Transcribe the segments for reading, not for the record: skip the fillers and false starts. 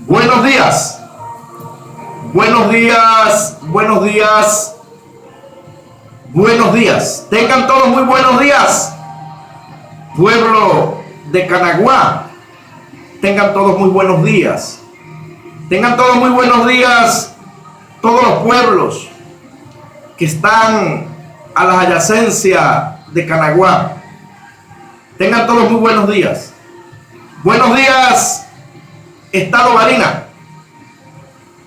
Buenos días, buenos días, buenos días, buenos días. Tengan todos muy buenos días, pueblo de Canaguá. Tengan todos muy buenos días. Tengan todos muy buenos días, todos los pueblos que están a la adyacencia de Canaguá. Tengan todos muy buenos días. Buenos días, Estado Barinas.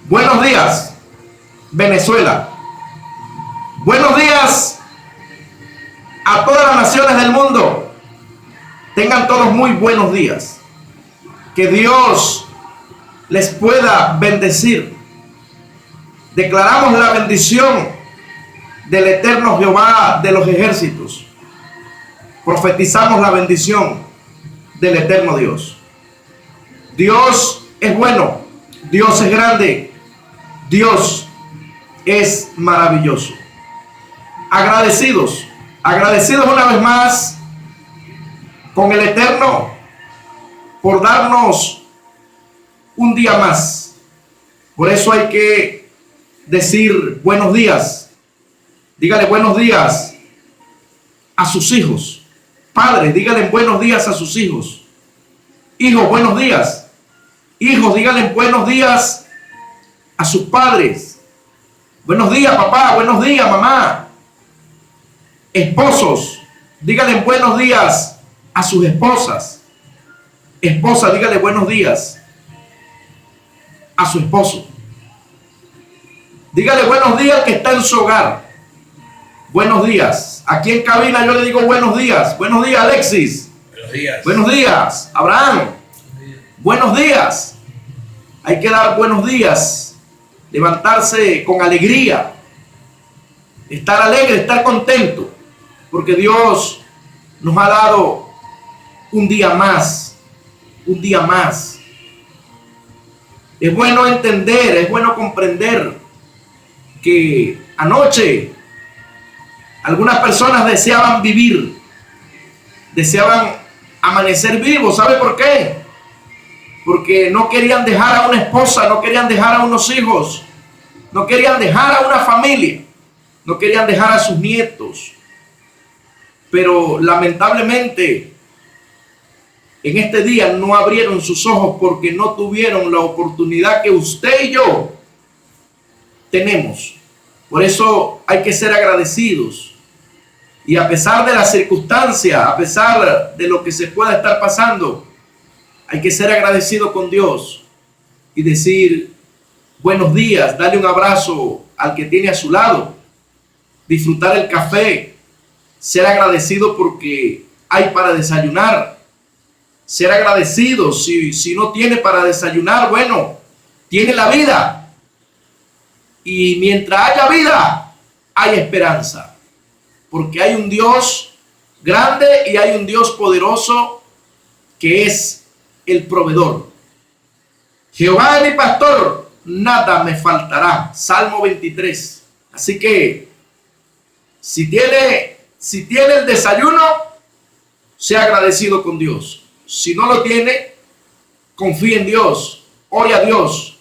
Buenos días, Venezuela. Buenos días a todas las naciones del mundo. Tengan todos muy buenos días. Que Dios les pueda bendecir. Declaramos la bendición del eterno Jehová de los ejércitos. Profetizamos la bendición del eterno Dios. Dios es bueno, Dios es grande, Dios es maravilloso. Agradecidos una vez más con el Eterno por darnos un día más. Por eso hay que decir buenos días. Dígale buenos días a sus hijos. Padres, díganle buenos días a sus hijos. Hijos, buenos días. Hijos, díganle buenos días a sus padres. Buenos días, papá. Buenos días, mamá. Esposos, díganle buenos días a sus esposas. Esposa, dígale buenos días a su esposo. Dígale buenos días al que está en su hogar. Buenos días. Aquí en cabina yo le digo buenos días. Buenos días, Alexis. Buenos días. Buenos días, Abraham. Buenos días. Hay que dar buenos días. Levantarse con alegría. Estar alegre, estar contento. Porque Dios nos ha dado un día más. Un día más. Es bueno entender, es bueno comprender que anoche algunas personas deseaban vivir, deseaban amanecer vivos. ¿Sabe por qué? Porque no querían dejar a una esposa, no querían dejar a unos hijos, no querían dejar a una familia, no querían dejar a sus nietos. Pero lamentablemente en este día no abrieron sus ojos porque no tuvieron la oportunidad que usted y yo tenemos. Por eso hay que ser agradecidos. Y a pesar de las circunstancias, a pesar de lo que se pueda estar pasando, hay que ser agradecido con Dios y decir buenos días, darle un abrazo al que tiene a su lado, disfrutar el café, ser agradecido porque hay para desayunar, ser agradecido si no tiene para desayunar, bueno, tiene la vida. Y mientras haya vida, hay esperanza. Porque hay un Dios grande y hay un Dios poderoso que es el proveedor. Jehová es mi pastor, nada me faltará. Salmo 23. Así que si tiene el desayuno, sea agradecido con Dios. Si no lo tiene, confíe en Dios. Ore a Dios,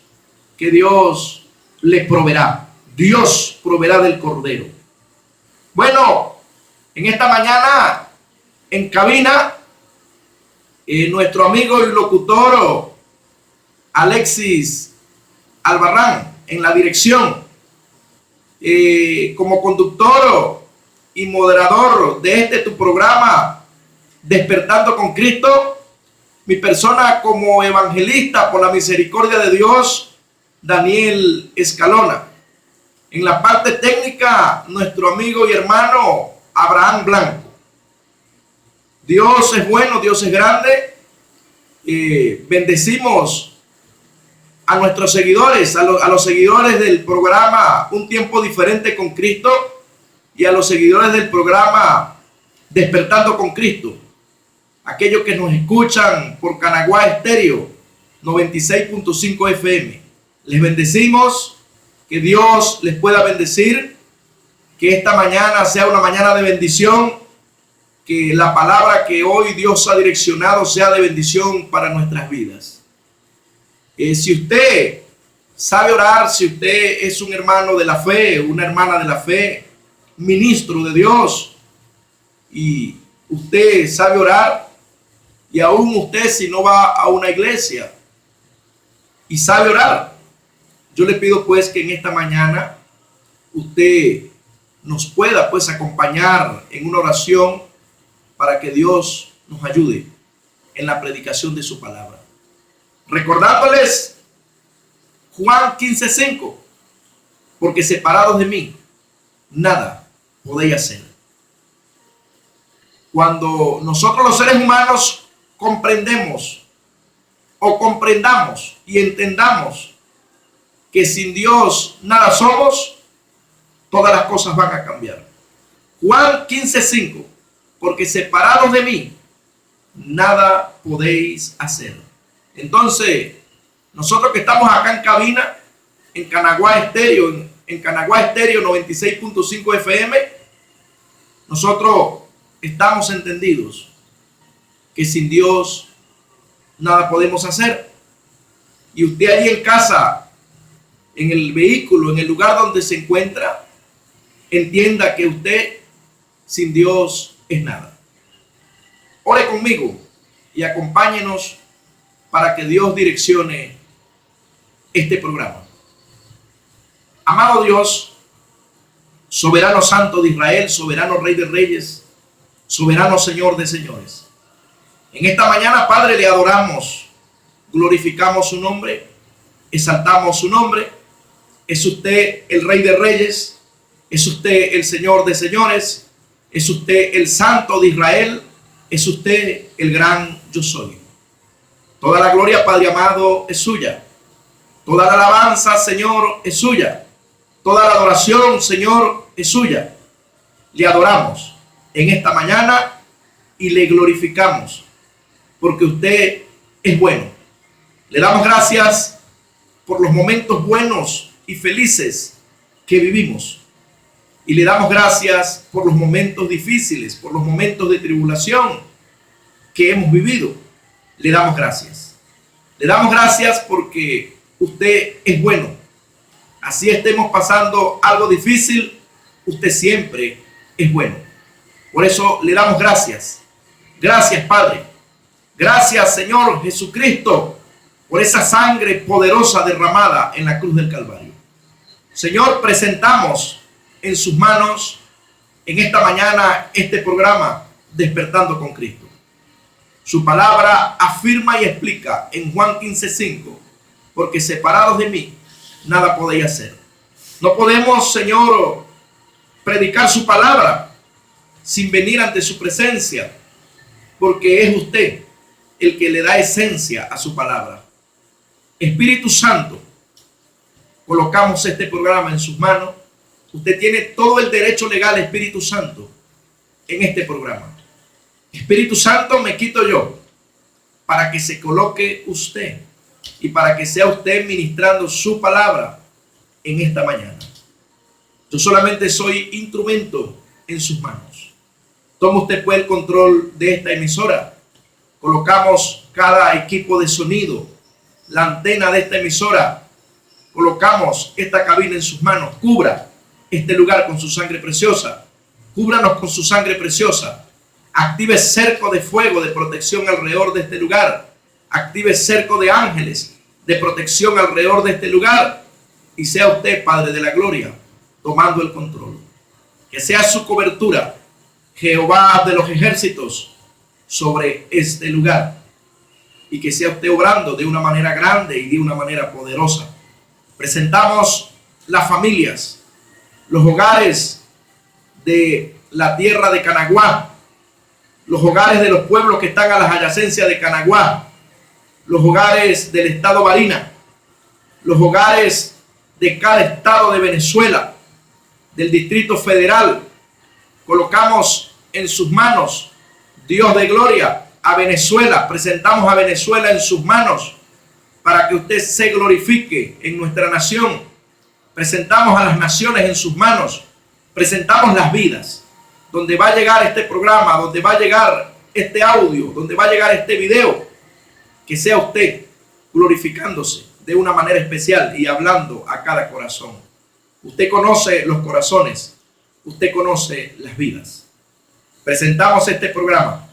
que Dios le proveerá. Dios proveerá del cordero. Bueno, en esta mañana en cabina, nuestro amigo y locutor Alexis Albarrán en la dirección, como conductor y moderador de tu programa Despertando con Cristo, mi persona como evangelista por la misericordia de Dios, Daniel Escalona. En la parte técnica, nuestro amigo y hermano Abraham Blanco. Dios es bueno, Dios es grande. Bendecimos a nuestros seguidores, a los seguidores del programa Un Tiempo Diferente con Cristo y a los seguidores del programa Despertando con Cristo. Aquellos que nos escuchan por Canaguá Estéreo 96.5 FM. Les bendecimos. Que Dios les pueda bendecir, que esta mañana sea una mañana de bendición, que la palabra que hoy Dios ha direccionado sea de bendición para nuestras vidas. Si usted sabe orar, si usted es un hermano de la fe, una hermana de la fe, ministro de Dios, y usted sabe orar, y aún usted si no va a una iglesia y sabe orar, yo le pido pues que en esta mañana usted nos pueda pues acompañar en una oración para que Dios nos ayude en la predicación de su palabra. Recordándoles Juan 15:5, porque separados de mí, nada podéis hacer. Cuando nosotros los seres humanos comprendemos o comprendamos y entendamos que sin Dios nada somos, todas las cosas van a cambiar. Juan 15:5, porque separados de mí, nada podéis hacer. Entonces, nosotros que estamos acá en cabina, en Canaguá Estéreo, en Canaguá Estéreo 96.5 FM, nosotros estamos entendidos que sin Dios nada podemos hacer. Y usted allí en casa, en el vehículo, en el lugar donde se encuentra, entienda que usted sin Dios es nada. Ore conmigo y acompáñenos para que Dios direccione este programa. Amado Dios, soberano santo de Israel, soberano rey de reyes, soberano Señor de señores. En esta mañana, Padre, le adoramos, glorificamos su nombre, exaltamos su nombre. Es usted el Rey de Reyes, es usted el Señor de señores, es usted el Santo de Israel, es usted el gran yo soy. Toda la gloria, Padre amado, es suya. Toda la alabanza, Señor, es suya. Toda la adoración, Señor, es suya. Le adoramos en esta mañana y le glorificamos porque usted es bueno. Le damos gracias por los momentos buenos y felices que vivimos. Y le damos gracias por los momentos difíciles, por los momentos de tribulación que hemos vivido. Le damos gracias. Le damos gracias porque usted es bueno. Así estemos pasando algo difícil, usted siempre es bueno. Por eso le damos gracias. Gracias, Padre. Gracias, Señor Jesucristo, por esa sangre poderosa derramada en la cruz del Calvario. Señor, presentamos en sus manos en esta mañana este programa Despertando con Cristo. Su palabra afirma y explica en Juan 15:5, porque separados de mí, nada podéis hacer. No podemos, Señor, predicar su palabra sin venir ante su presencia, porque es usted el que le da esencia a su palabra. Espíritu Santo, colocamos este programa en sus manos. Usted tiene todo el derecho legal, Espíritu Santo, en este programa. Espíritu Santo, me quito yo para que se coloque usted y para que sea usted ministrando su palabra en esta mañana. Yo solamente soy instrumento en sus manos. Toma usted pues el control de esta emisora. Colocamos cada equipo de sonido, la antena de esta emisora. Colocamos esta cabina en sus manos. Cubra este lugar con su sangre preciosa. Cúbranos con su sangre preciosa. Active cerco de fuego de protección alrededor de este lugar. Active cerco de ángeles de protección alrededor de este lugar. Y sea usted, Padre de la gloria, tomando el control. Que sea su cobertura, Jehová de los ejércitos, sobre este lugar. Y que sea usted obrando de una manera grande y de una manera poderosa. Presentamos las familias, los hogares de la tierra de Canaguá, los hogares de los pueblos que están a las adyacencias de Canaguá, los hogares del estado Barinas, los hogares de cada estado de Venezuela, del Distrito Federal. Colocamos en sus manos, Dios de gloria, a Venezuela. Presentamos a Venezuela en sus manos para que usted se glorifique en nuestra nación. Presentamos a las naciones en sus manos. Presentamos las vidas, donde va a llegar este programa, donde va a llegar este audio, donde va a llegar este video. Que sea usted glorificándose de una manera especial y hablando a cada corazón. Usted conoce los corazones, usted conoce las vidas. Presentamos este programa,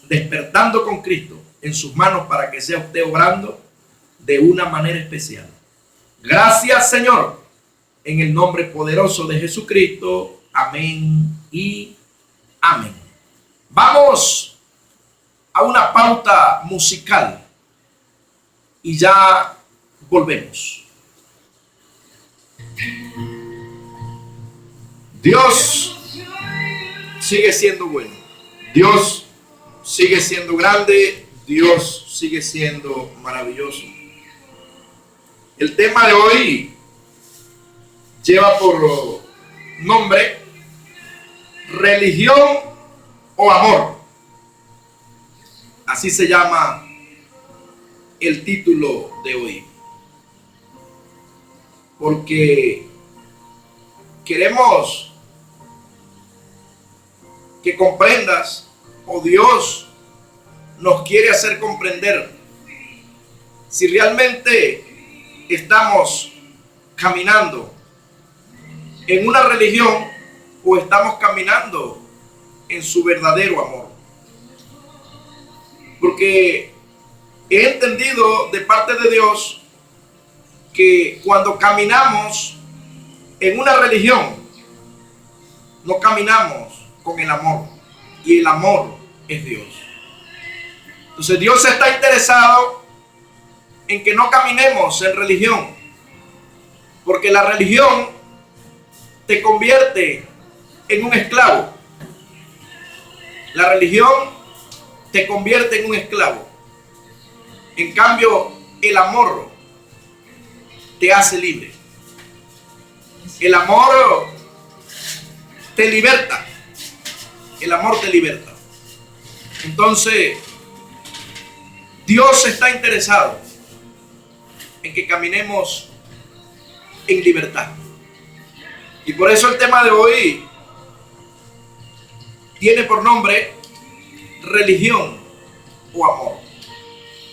Despertando con Cristo, en sus manos para que sea usted obrando de una manera especial. Gracias, Señor, en el nombre poderoso de Jesucristo. Amén y amén. Vamos a una pauta musical y ya volvemos. Dios sigue siendo bueno. Dios sigue siendo grande. Dios sigue siendo maravilloso. El tema de hoy lleva por nombre religión o amor. Así se llama el título de hoy. Porque queremos que comprendas, o Dios nos quiere hacer comprender, si realmente estamos caminando en una religión o estamos caminando en su verdadero amor. Porque he entendido de parte de Dios que cuando caminamos en una religión, no caminamos con el amor, y el amor es Dios. Entonces Dios está interesado en que no caminemos en religión, porque la religión te convierte en un esclavo. La religión te convierte en un esclavo. En cambio, el amor te hace libre. El amor te liberta. El amor te liberta. Entonces, Dios está interesado en que caminemos en libertad. Y por eso el tema de hoy tiene por nombre religión o amor.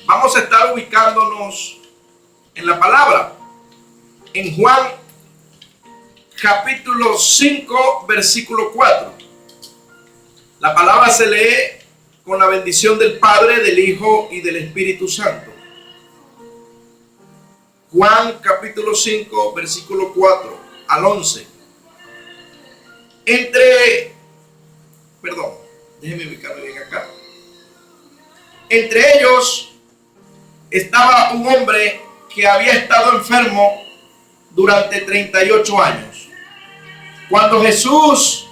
Vamos a estar ubicándonos en la palabra, en Juan capítulo 5, versículo 4. La palabra se lee con la bendición del Padre, del Hijo y del Espíritu Santo. Juan capítulo 5, versículo 4 al 11. Déjenme ubicarme bien acá. Entre ellos estaba un hombre que había estado enfermo durante 38 años. Cuando Jesús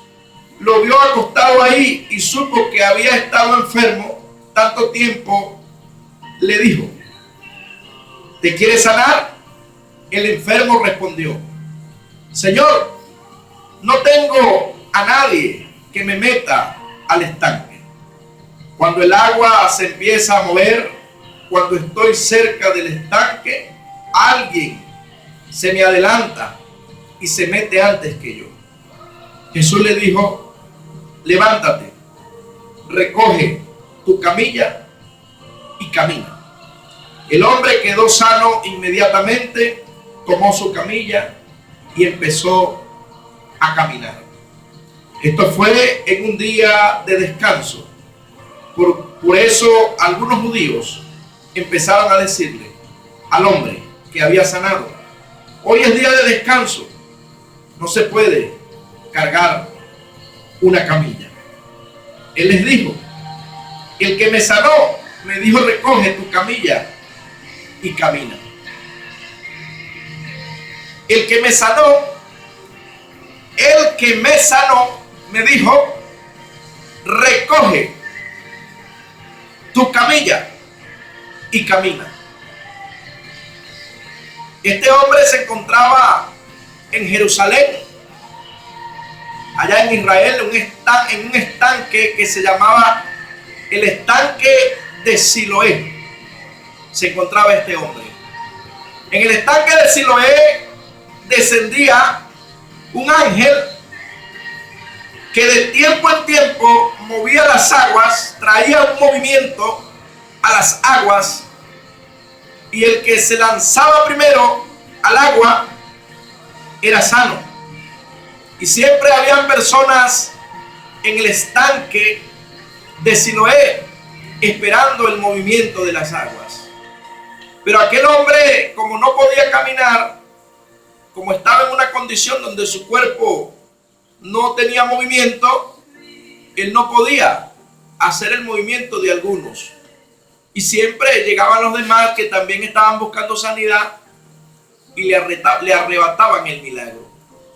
lo vio acostado ahí y supo que había estado enfermo tanto tiempo, le dijo: ¿te quieres sanar? El enfermo respondió: Señor, no tengo a nadie que me meta al estanque cuando el agua se empieza a mover. Cuando estoy cerca del estanque, alguien se me adelanta y se mete antes que yo. Jesús le dijo: levántate, recoge tu camilla y camina. El hombre quedó sano inmediatamente, tomó su camilla y empezó a caminar. Esto fue en un día de descanso. Por eso algunos judíos empezaron a decirle al hombre que había sanado: hoy es día de descanso, no se puede cargar una camilla. Él les dijo: el que me sanó me dijo: recoge tu camilla y camina. El que me sanó me dijo: recoge tu camilla y camina. Este hombre se encontraba en Jerusalén, allá en Israel, en un estanque que se llamaba el estanque de Siloé. Se encontraba este hombre. En el estanque de Siloé descendía un ángel que de tiempo en tiempo movía las aguas, traía un movimiento a las aguas y el que se lanzaba primero al agua era sano. Y siempre habían personas en el estanque de Siloé esperando el movimiento de las aguas. Pero aquel hombre, como no podía caminar, como estaba en una condición donde su cuerpo no tenía movimiento, él no podía hacer el movimiento de algunos. Y siempre llegaban los demás que también estaban buscando sanidad y le arrebataban el milagro.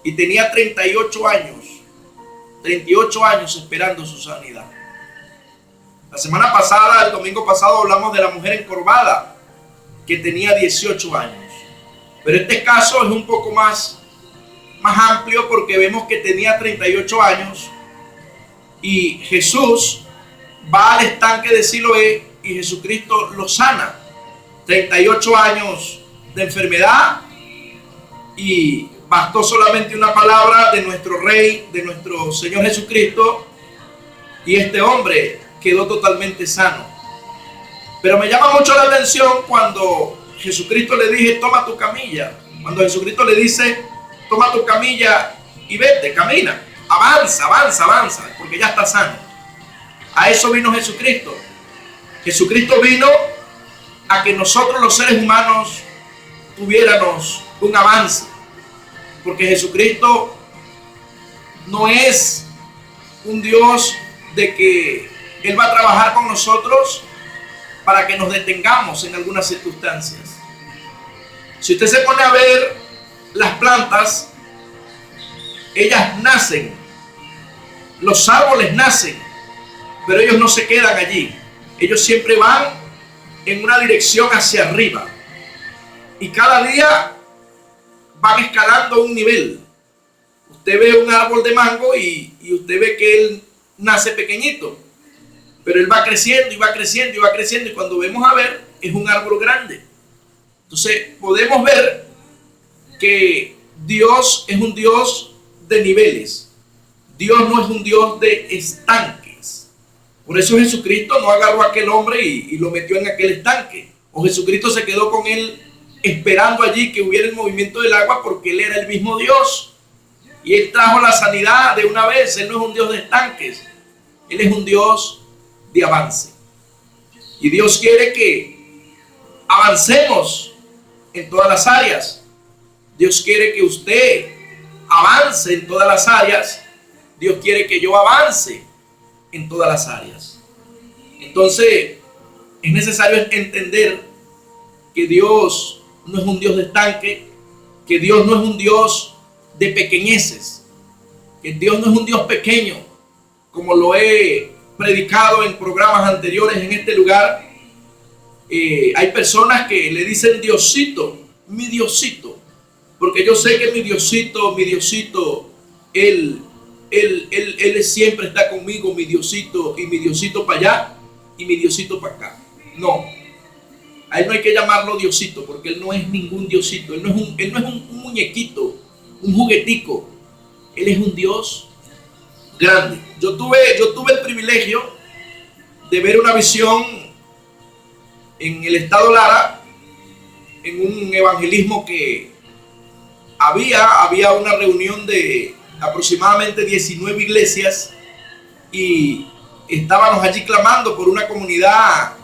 Y tenía 38 años esperando su sanidad. La semana pasada, el domingo pasado, hablamos de la mujer encorvada que tenía 18 años. Pero este caso es un poco más amplio, porque vemos que tenía 38 años y Jesús va al estanque de Siloé y Jesucristo lo sana. 38 años de enfermedad, y bastó solamente una palabra de nuestro Rey, de nuestro Señor Jesucristo, y este hombre quedó totalmente sano. Pero me llama mucho la atención cuando Jesucristo le dice: toma tu camilla. Cuando Jesucristo le dice: toma tu camilla y vete, camina, avanza, porque ya está sano. A eso vino Jesucristo. Jesucristo vino a que nosotros, los seres humanos, tuviéramos un avance, porque Jesucristo no es un Dios de que Él va a trabajar con nosotros para que nos detengamos en algunas circunstancias. Si usted se pone a ver las plantas, ellas nacen, los árboles nacen, pero ellos no se quedan allí. Ellos siempre van en una dirección hacia arriba, y cada día van escalando un nivel. Usted ve un árbol de mango y usted ve que él nace pequeñito, pero él va creciendo y va creciendo y va creciendo, y cuando vemos a ver, es un árbol grande. Entonces podemos ver que Dios es un Dios de niveles. Dios no es un Dios de estanques. Por eso Jesucristo no agarró a aquel hombre y lo metió en aquel estanque. O Jesucristo se quedó con él esperando allí que hubiera el movimiento del agua, porque Él era el mismo Dios. Y Él trajo la sanidad de una vez. Él no es un Dios de estanques. Él es un Dios de avance. Y Dios quiere que avancemos en todas las áreas. Dios quiere que usted avance en todas las áreas. Dios quiere que yo avance en todas las áreas. Entonces, es necesario entender que Dios no es un Dios de estanque, que Dios no es un Dios de pequeñeces, que Dios no es un Dios pequeño, como lo he predicado en programas anteriores en este lugar. Hay personas que le dicen Diosito, mi Diosito, porque yo sé que mi Diosito, Él siempre está conmigo, mi Diosito, y mi Diosito para allá, y mi Diosito para acá. No, a Él no hay que llamarlo Diosito, porque Él no es ningún Diosito. Él no es un muñequito, un juguetico. Él es un Dios grande. Yo tuve el privilegio de ver una visión en el estado Lara, en un evangelismo que había una reunión de aproximadamente 19 iglesias, y estábamos allí clamando por una comunidad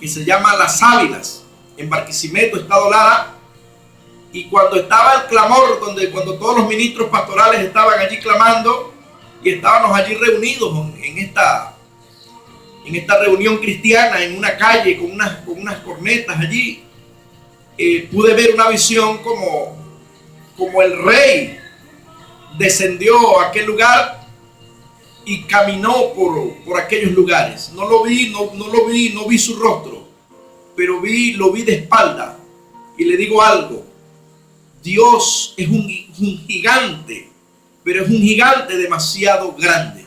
que se llama Las Ávilas, en Barquisimeto, estado Lara. Y cuando estaba el clamor, cuando todos los ministros pastorales estaban allí clamando, y estábamos allí reunidos en esta reunión cristiana, en una calle con unas cornetas allí, pude ver una visión como el Rey descendió a aquel lugar y caminó por aquellos lugares. No vi su rostro, pero lo vi de espalda. Y le digo algo: Dios es un gigante, pero es un gigante demasiado grande.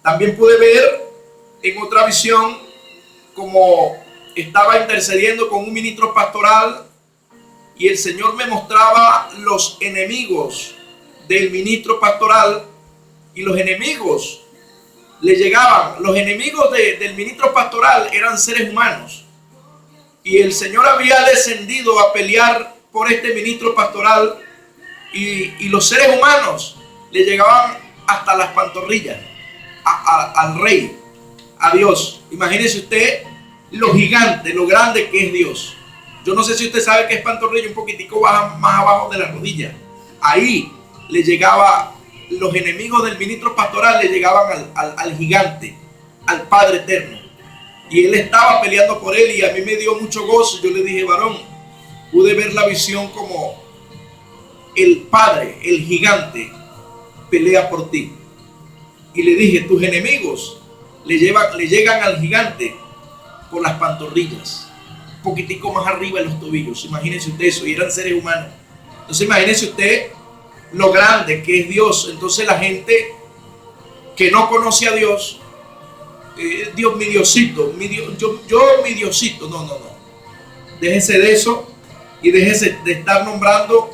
También pude ver en otra visión como estaba intercediendo con un ministro pastoral, y el Señor me mostraba los enemigos del ministro pastoral, y los enemigos le llegaban. Los enemigos del ministro pastoral eran seres humanos, Y el Señor había descendido a pelear por este ministro pastoral y los seres humanos le llegaban hasta las pantorrillas al rey, a Dios. Imagínese usted lo gigante, lo grande que es Dios. Yo no sé si usted sabe que es pantorrilla, un poquitico más abajo de la rodilla. Ahí le llegaba, los enemigos del ministro pastoral le llegaban al gigante, al Padre eterno. Y él estaba peleando por él y a mí me dio mucho gozo. Yo le dije, varón, pude ver la visión como el Padre, el gigante, pelea por ti. Y le dije, tus enemigos le llegan al gigante por las pantorrillas, un poquitico más arriba de los tobillos. Imagínense usted eso, y eran seres humanos. Entonces imagínense usted lo grande que es Dios. Entonces la gente que no conoce a Dios, Dios, mi Diosito, yo mi Diosito, no. Déjese de eso y déjese de estar nombrando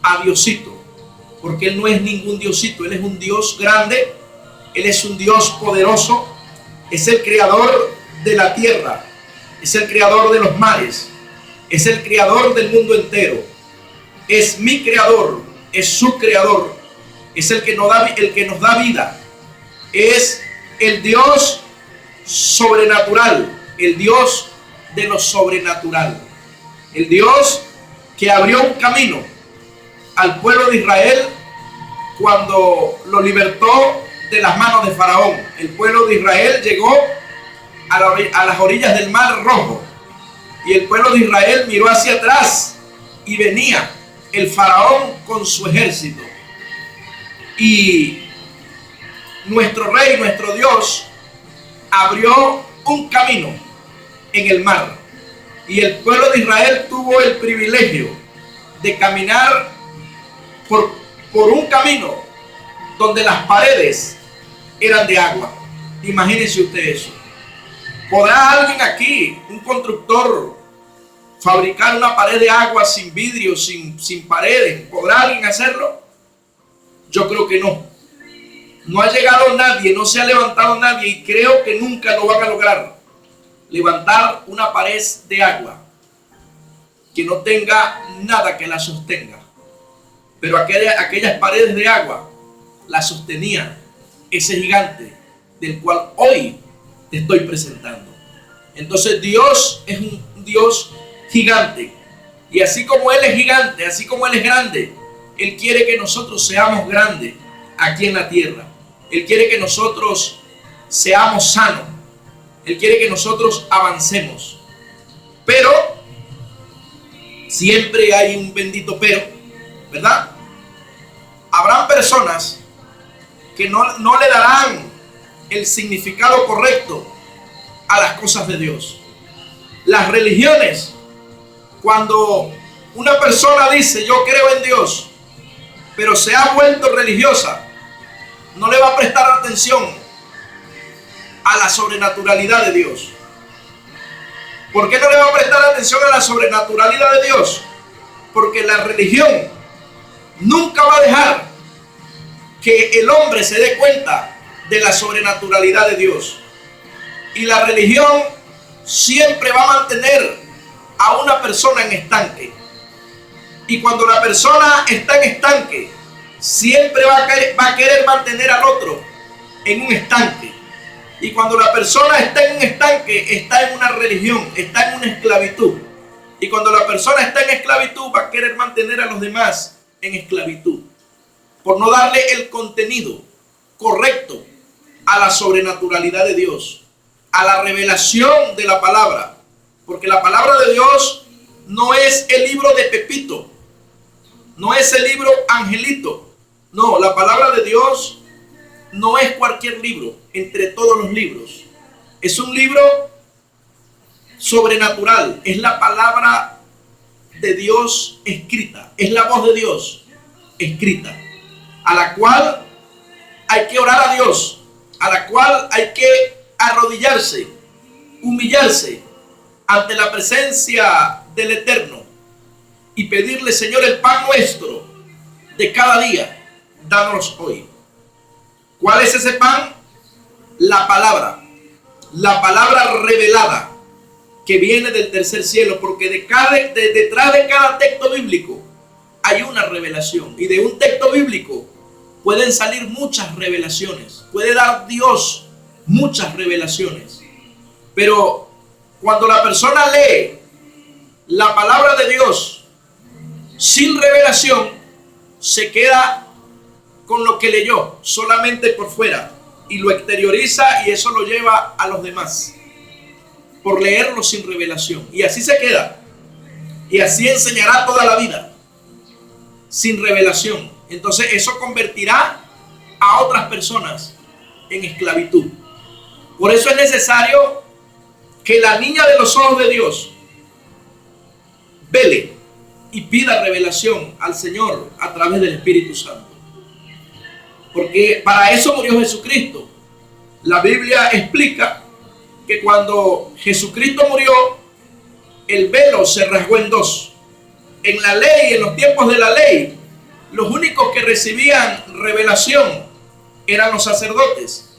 a Diosito, porque Él no es ningún Diosito. Él es un Dios grande, Él es un Dios poderoso, es el creador de la tierra, es el creador de los mares, es el creador del mundo entero, es mi creador, es su creador, es el que nos da vida, es el Dios sobrenatural, el Dios de lo sobrenatural, el Dios que abrió un camino al pueblo de Israel cuando lo libertó de las manos de Faraón. El pueblo de Israel llegó a las orillas del Mar Rojo y el pueblo de Israel miró hacia atrás y venía el Faraón con su ejército. Y nuestro rey, nuestro Dios, abrió un camino en el mar. Y el pueblo de Israel tuvo el privilegio de caminar por un camino donde las paredes eran de agua. Imagínense usted eso. ¿Podrá alguien aquí, un constructor, fabricar una pared de agua sin vidrio, sin paredes? ¿Podrá alguien hacerlo? Yo creo que no. No ha llegado nadie, no se ha levantado nadie y creo que nunca lo van a lograr. Levantar una pared de agua que no tenga nada que la sostenga. Pero aquellas paredes de agua las sostenía ese gigante del cual hoy te estoy presentando. Entonces Dios es un Dios gigante. Y así como Él es gigante, así como Él es grande, Él quiere que nosotros seamos grandes aquí en la tierra. Él quiere que nosotros seamos sanos. Él quiere que nosotros avancemos. Pero siempre hay un bendito pero, ¿verdad? Habrán personas que no le darán el significado correcto a las cosas de Dios. Las religiones, cuando una persona dice yo creo en Dios, pero se ha vuelto religiosa, no le va a prestar atención a la sobrenaturalidad de Dios. ¿Por qué no le va a prestar atención a la sobrenaturalidad de Dios? Porque la religión nunca va a dejar que el hombre se dé cuenta de la sobrenaturalidad de Dios. Y la religión siempre va a mantener a una persona en estanque. Y cuando la persona está en estanque, siempre va a querer mantener al otro en un estanque. Y cuando la persona está en un estanque, está en una religión, está en una esclavitud. Y cuando la persona está en esclavitud, va a querer mantener a los demás en esclavitud, por no darle el contenido correcto a la sobrenaturalidad de Dios, a la revelación de la palabra. Porque la palabra de Dios no es el libro de Pepito, no es el libro Angelito. No, la palabra de Dios no es cualquier libro entre todos los libros. Es un libro sobrenatural, es la palabra de Dios escrita, es la voz de Dios escrita, a la cual hay que orar a Dios, a la cual hay que arrodillarse, humillarse ante la presencia del Eterno y pedirle: Señor, el pan nuestro de cada día, dános hoy. ¿Cuál es ese pan? La palabra revelada, que viene del tercer cielo, porque detrás de cada texto bíblico hay una revelación, y de un texto bíblico pueden salir muchas revelaciones, puede dar Dios muchas revelaciones. Pero cuando la persona lee la palabra de Dios sin revelación, se queda con lo que leyó solamente por fuera y lo exterioriza, y eso lo lleva a los demás por leerlo sin revelación, y así se queda, y así enseñará toda la vida sin revelación. Entonces eso convertirá a otras personas en esclavitud. Por eso es necesario que la niña de los ojos de Dios vele y pida revelación al Señor a través del Espíritu Santo, porque para eso murió Jesucristo. La Biblia explica que cuando Jesucristo murió, el velo se rasgó en dos. En la ley, en los tiempos de la ley, los únicos que recibían revelación eran los sacerdotes.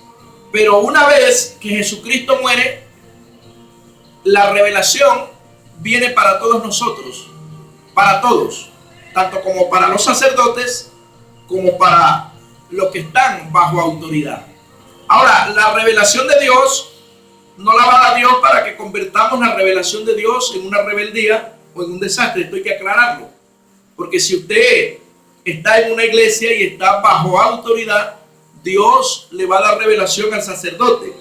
Pero una vez que Jesucristo muere, la revelación viene para todos nosotros, para todos, tanto como para los sacerdotes como para los que están bajo autoridad. Ahora, la revelación de Dios no la va a dar Dios para que convertamos la revelación de Dios en una rebeldía o en un desastre. Esto hay que aclararlo, porque si usted está en una iglesia y está bajo autoridad, Dios le va a dar revelación al sacerdote,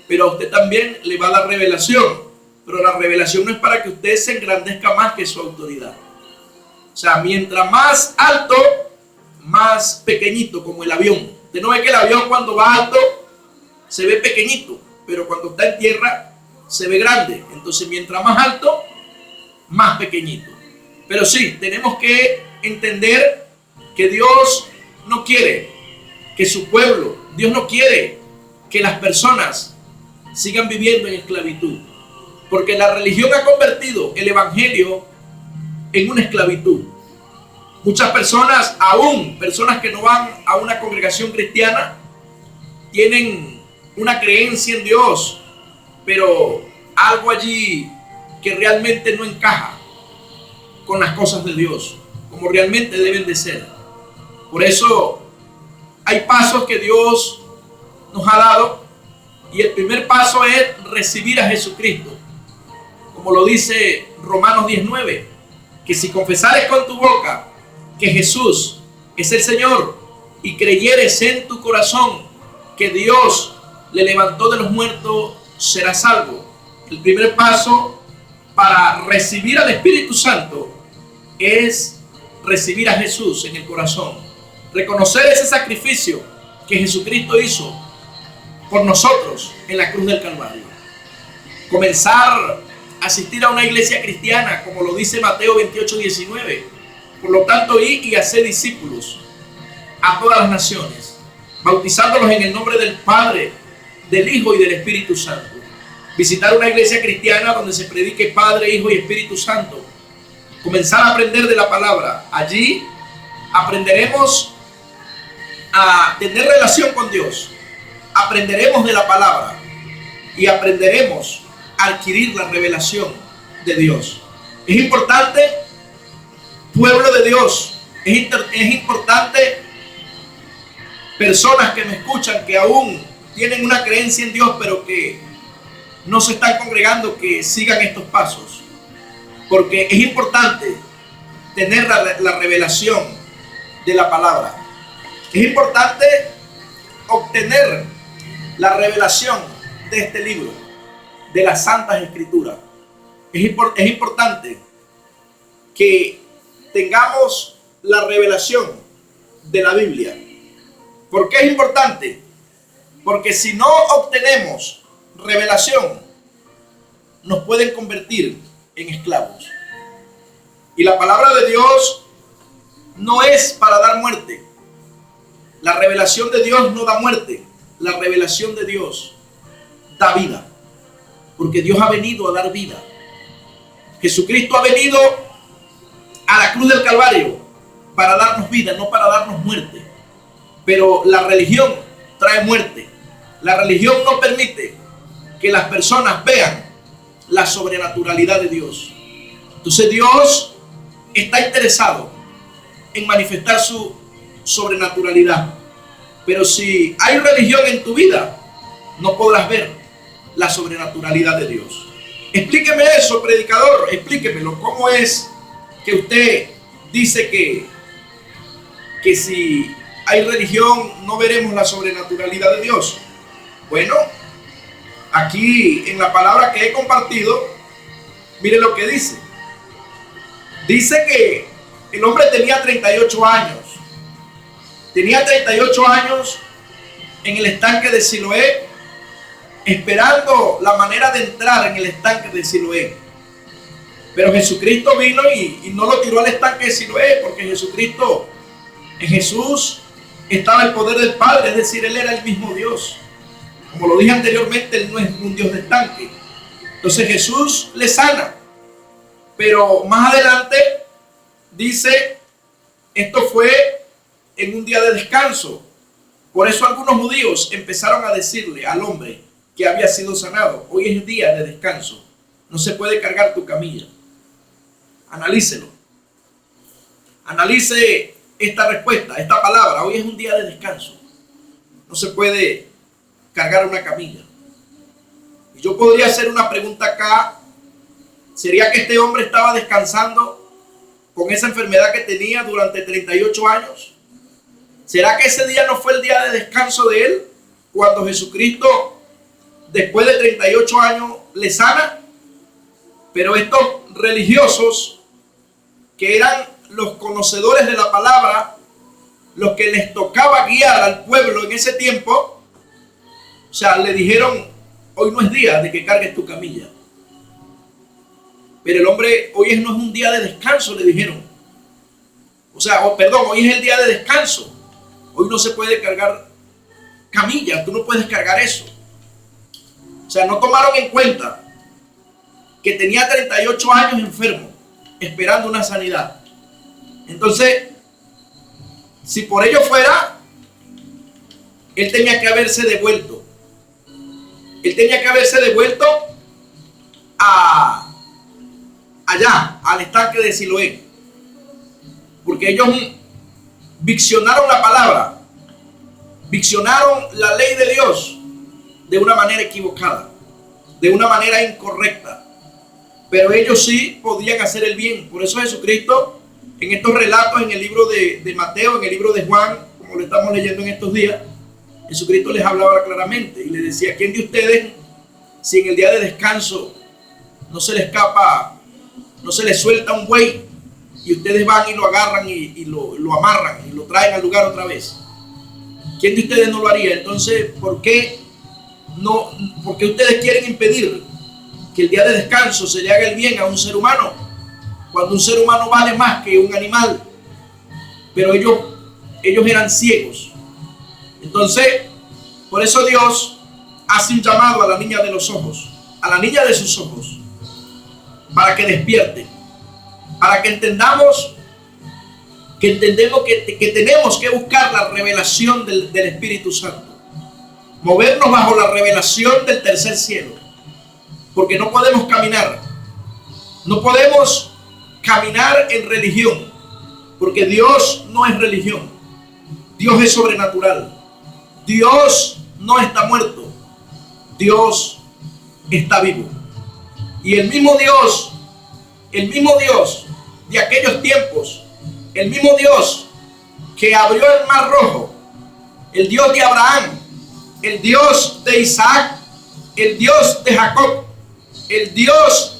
pero a usted también le va a dar revelación. Pero la revelación no es para que usted se engrandezca más que su autoridad. O sea, mientras más alto, más pequeñito, como el avión. Usted no ve que el avión cuando va alto se ve pequeñito, pero cuando está en tierra se ve grande. Entonces, mientras más alto, más pequeñito. Pero sí, tenemos que entender que Dios no quiere que su pueblo, Dios no quiere que las personas sigan viviendo en esclavitud, porque la religión ha convertido el evangelio en una esclavitud. Muchas personas, aún personas que no van a una congregación cristiana, tienen una creencia en Dios, pero algo allí que realmente no encaja con las cosas de Dios, como realmente deben de ser. Por eso hay pasos que Dios nos ha dado, y el primer paso es recibir a Jesucristo, como lo dice Romanos 19, que si confesares con tu boca que Jesús es el Señor y creyeres en tu corazón que Dios le levantó de los muertos, serás salvo. El primer paso para recibir al Espíritu Santo es recibir a Jesús en el corazón, reconocer ese sacrificio que Jesucristo hizo por nosotros en la cruz del Calvario, comenzar a asistir a una iglesia cristiana, como lo dice Mateo 28:19. Por lo tanto, id y haced discípulos a todas las naciones, bautizándolos en el nombre del Padre, del Hijo y del Espíritu Santo. Visitar una iglesia cristiana donde se predique Padre, Hijo y Espíritu Santo. Comenzar a aprender de la palabra. Allí aprenderemos a tener relación con Dios. Aprenderemos de la palabra y aprenderemos a adquirir la revelación de Dios. Es importante, pueblo de Dios, es importante, personas que me escuchan, que aún tienen una creencia en Dios, pero que no se están congregando, que sigan estos pasos. Porque es importante tener la revelación de la palabra. Es importante obtener la revelación de este libro, de las Santas Escrituras. Es importante que tengamos la revelación de la Biblia. ¿Por qué es importante? Porque si no obtenemos revelación, nos pueden convertir en esclavos. Y la palabra de Dios no es para dar muerte. La revelación de Dios no da muerte. La revelación de Dios da vida, porque Dios ha venido a dar vida. Jesucristo ha venido a la cruz del Calvario para darnos vida, no para darnos muerte. Pero la religión trae muerte. La religión no permite que las personas vean la sobrenaturalidad de Dios. Entonces Dios está interesado en manifestar su sobrenaturalidad. Pero si hay religión en tu vida, no podrás ver la sobrenaturalidad de Dios. Explíqueme eso, predicador, explíquemelo. ¿Cómo es que usted dice que si hay religión no veremos la sobrenaturalidad de Dios? Bueno, aquí en la palabra que he compartido, mire lo que dice. Dice que el hombre tenía 38 años. Tenía 38 años en el estanque de Siloé, esperando la manera de entrar en el estanque de Siloé. Pero Jesucristo vino y no lo tiró al estanque de Siloé, porque en Jesús estaba el poder del Padre, es decir, Él era el mismo Dios. Como lo dije anteriormente, Él no es un Dios de estanque. Entonces Jesús le sana. Pero más adelante dice, esto fue en un día de descanso. Por eso algunos judíos empezaron a decirle al hombre que había sido sanado: hoy es día de descanso, no se puede cargar tu camilla. Analícelo. Analice esta respuesta, esta palabra: hoy es un día de descanso, no se puede cargar una camilla. Y yo podría hacer una pregunta acá: ¿sería que este hombre estaba descansando con esa enfermedad que tenía durante 38 años? ¿Será que ese día no fue el día de descanso de él, cuando Jesucristo, después de 38 años, le sana? Pero estos religiosos, que eran los conocedores de la palabra, los que les tocaba guiar al pueblo en ese tiempo, o sea, le dijeron: hoy no es día de que cargues tu camilla. Pero el hombre: hoy no es un día de descanso, le dijeron. O sea, perdón, hoy es el día de descanso. Hoy no se puede cargar camilla, tú no puedes cargar eso. O sea, no tomaron en cuenta que tenía 38 años enfermo, esperando una sanidad. Entonces, si por ello fuera, él tenía que haberse devuelto. Él tenía que haberse devuelto allá, al estanque de Siloé. Porque ellos viccionaron la palabra, viccionaron la ley de Dios de una manera equivocada, de una manera incorrecta. Pero ellos sí podían hacer el bien. Por eso Jesucristo, en estos relatos, en el libro de Mateo, en el libro de Juan, como lo estamos leyendo en estos días, Jesucristo les hablaba claramente y les decía: ¿quién de ustedes, si en el día de descanso no se le escapa, no se le suelta un buey, y ustedes van y lo agarran y lo amarran y lo traen al lugar otra vez? ¿Quién de ustedes no lo haría? Entonces, ¿por qué ustedes quieren impedir que el día de descanso se le haga el bien a un ser humano, cuando un ser humano vale más que un animal? Pero ellos eran ciegos. Entonces, por eso Dios hace un llamado a la niña de los ojos, a la niña de sus ojos, para que despierte, para que entendamos que tenemos que buscar la revelación del Espíritu Santo, movernos bajo la revelación del tercer cielo, porque no podemos caminar en religión, porque Dios no es religión. Dios es sobrenatural. Dios no está muerto, Dios está vivo. Y el mismo Dios de aquellos tiempos, el mismo Dios que abrió el mar rojo, el Dios de Abraham, el Dios de Isaac, el Dios de Jacob, el Dios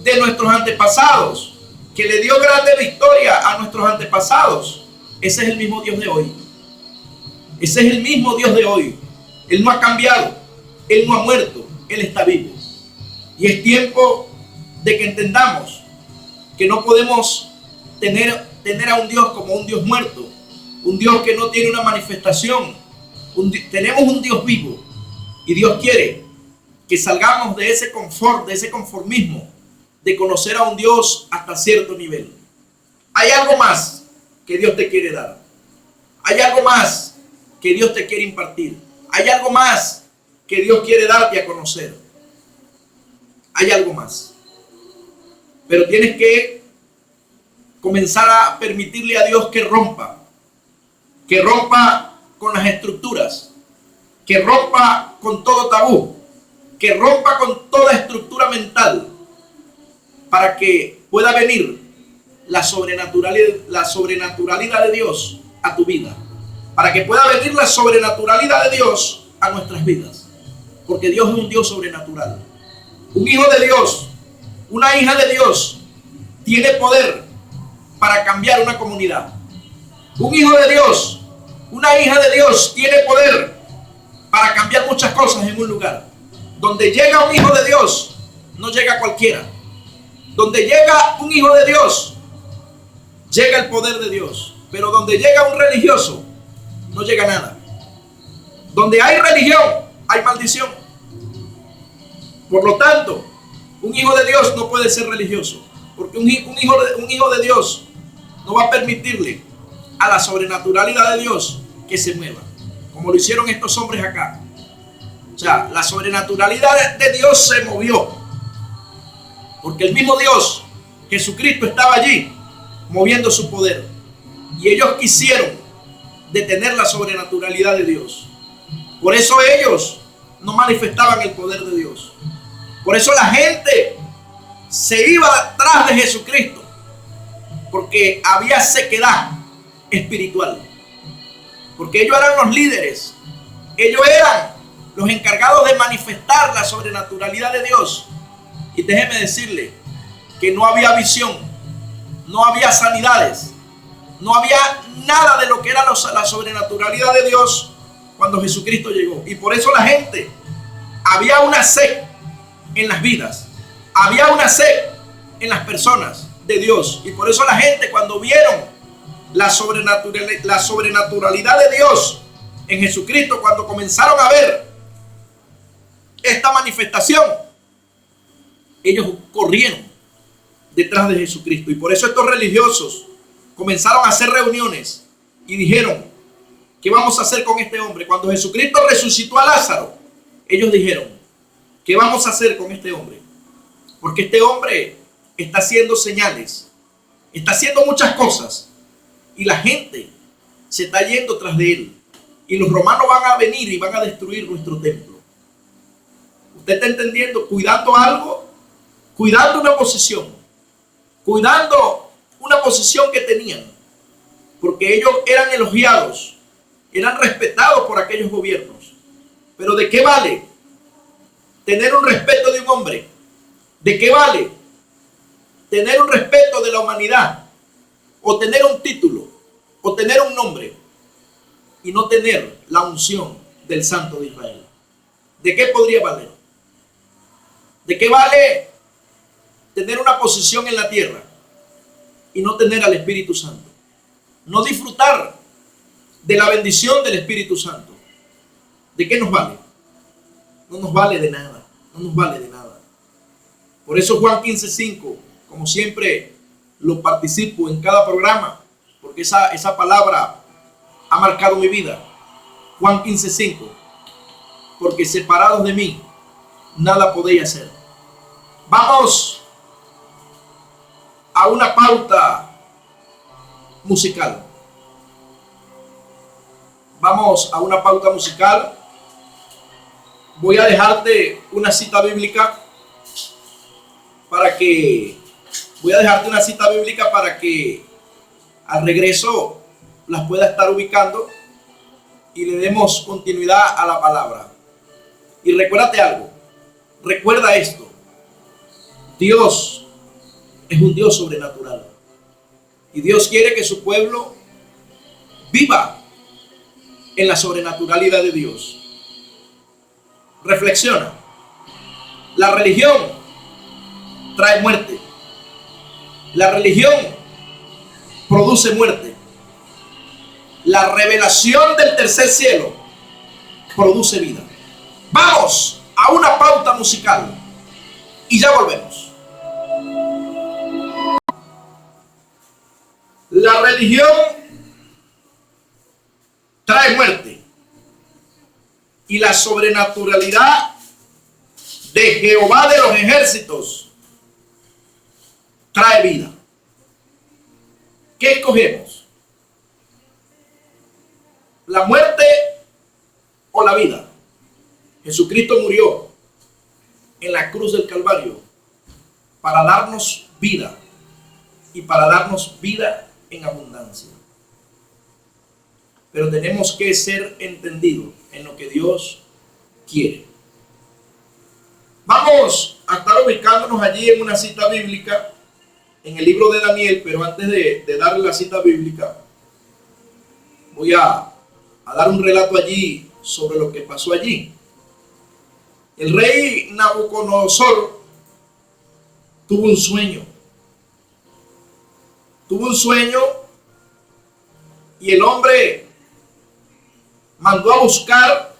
de nuestros antepasados, que le dio grande victoria a nuestros antepasados, ese es el mismo Dios de hoy. Ese es el mismo Dios de hoy. Él no ha cambiado, Él no ha muerto, Él está vivo. Y es tiempo de que entendamos que no podemos tener a un Dios como un Dios muerto, un Dios que no tiene una manifestación. Tenemos un Dios vivo, y Dios quiere que salgamos de ese confort, de ese conformismo, de conocer a un Dios hasta cierto nivel. Hay algo más que Dios te quiere dar. Hay algo más que Dios te quiere impartir. Hay algo más que Dios quiere darte a conocer. hay algo más. Pero tienes que comenzar a permitirle a Dios que rompa con las estructuras, que rompa con todo tabú, que rompa con toda estructura mental, para que pueda venir la sobrenaturalidad de Dios a tu vida, para que pueda venir la sobrenaturalidad de Dios a nuestras vidas, porque Dios es un Dios sobrenatural. Un hijo de Dios, una hija de Dios, tiene poder para cambiar una comunidad. Un hijo de Dios, una hija de Dios, tiene poder para cambiar muchas cosas en un lugar. Donde llega un hijo de Dios, no llega cualquiera. Donde llega un hijo de Dios, llega el poder de Dios. Pero donde llega un religioso, no llega nada. Donde hay religión, hay maldición. Por lo tanto, un hijo de Dios no puede ser religioso, porque un hijo de Dios no va a permitirle a la sobrenaturalidad de Dios que se mueva, como lo hicieron estos hombres acá. O sea, la sobrenaturalidad de Dios se movió, porque el mismo Dios, Jesucristo, estaba allí moviendo su poder, y ellos quisieron detener la sobrenaturalidad de Dios. Por eso ellos no manifestaban el poder de Dios. Por eso la gente se iba tras de Jesucristo, porque había sequedad espiritual, porque ellos eran los líderes, ellos eran los encargados de manifestar la sobrenaturalidad de Dios. Y déjeme decirle que no había visión, no había sanidades, no había nada de lo que era la sobrenaturalidad de Dios cuando Jesucristo llegó. Y por eso la gente, había una sed en las vidas, había una sed en las personas de Dios. Y por eso la gente, cuando vieron la sobrenaturalidad de Dios en Jesucristo, cuando comenzaron a ver esta manifestación, ellos corrieron detrás de Jesucristo. Y por eso estos religiosos comenzaron a hacer reuniones y dijeron: ¿qué vamos a hacer con este hombre? Cuando Jesucristo resucitó a Lázaro, ellos dijeron: ¿qué vamos a hacer con este hombre? Porque este hombre está haciendo señales, está haciendo muchas cosas, y la gente se está yendo tras de él. Y los romanos van a venir y van a destruir nuestro templo. ¿Usted está entendiendo? Cuidando algo, cuidando una posición, cuidando una posición que tenían, porque ellos eran elogiados, eran respetados por aquellos gobiernos. Pero ¿de qué vale tener un respeto de un hombre? ¿De qué vale tener un respeto de la humanidad, o tener un título, o tener un nombre, y no tener la unción del Santo de Israel? ¿De qué podría valer? ¿De qué vale tener una posición en la tierra y no tener al Espíritu Santo? No disfrutar de la bendición del Espíritu Santo. ¿De qué nos vale? No nos vale de nada. No nos vale de nada. Por eso Juan 15:5, como siempre lo participo en cada programa, porque esa palabra ha marcado mi vida. Juan 15:5, porque separados de mí nada podéis hacer. Vamos a una pauta musical. Voy a dejarte una cita bíblica para que al regreso las pueda estar ubicando y le demos continuidad a la palabra. Y recuérdate algo, recuerda esto: Dios es un Dios sobrenatural, y Dios quiere que su pueblo viva en la sobrenaturalidad de Dios. Reflexiona. La religión trae muerte. La religión produce muerte. La revelación del tercer cielo produce vida. Vamos a una pauta musical y ya volvemos. La religión trae muerte, y la sobrenaturalidad de Jehová de los ejércitos trae vida. ¿Qué escogemos? ¿La muerte o la vida? Jesucristo murió en la cruz del Calvario para darnos vida y para darnos vida en abundancia. Pero tenemos que ser entendidos en lo que Dios quiere. Vamos a estar ubicándonos allí en una cita bíblica en el libro de Daniel, pero antes de darle la cita bíblica, voy a dar un relato allí sobre lo que pasó allí. El rey Nabucodonosor tuvo un sueño. Tuvo un sueño y el hombre mandó a buscar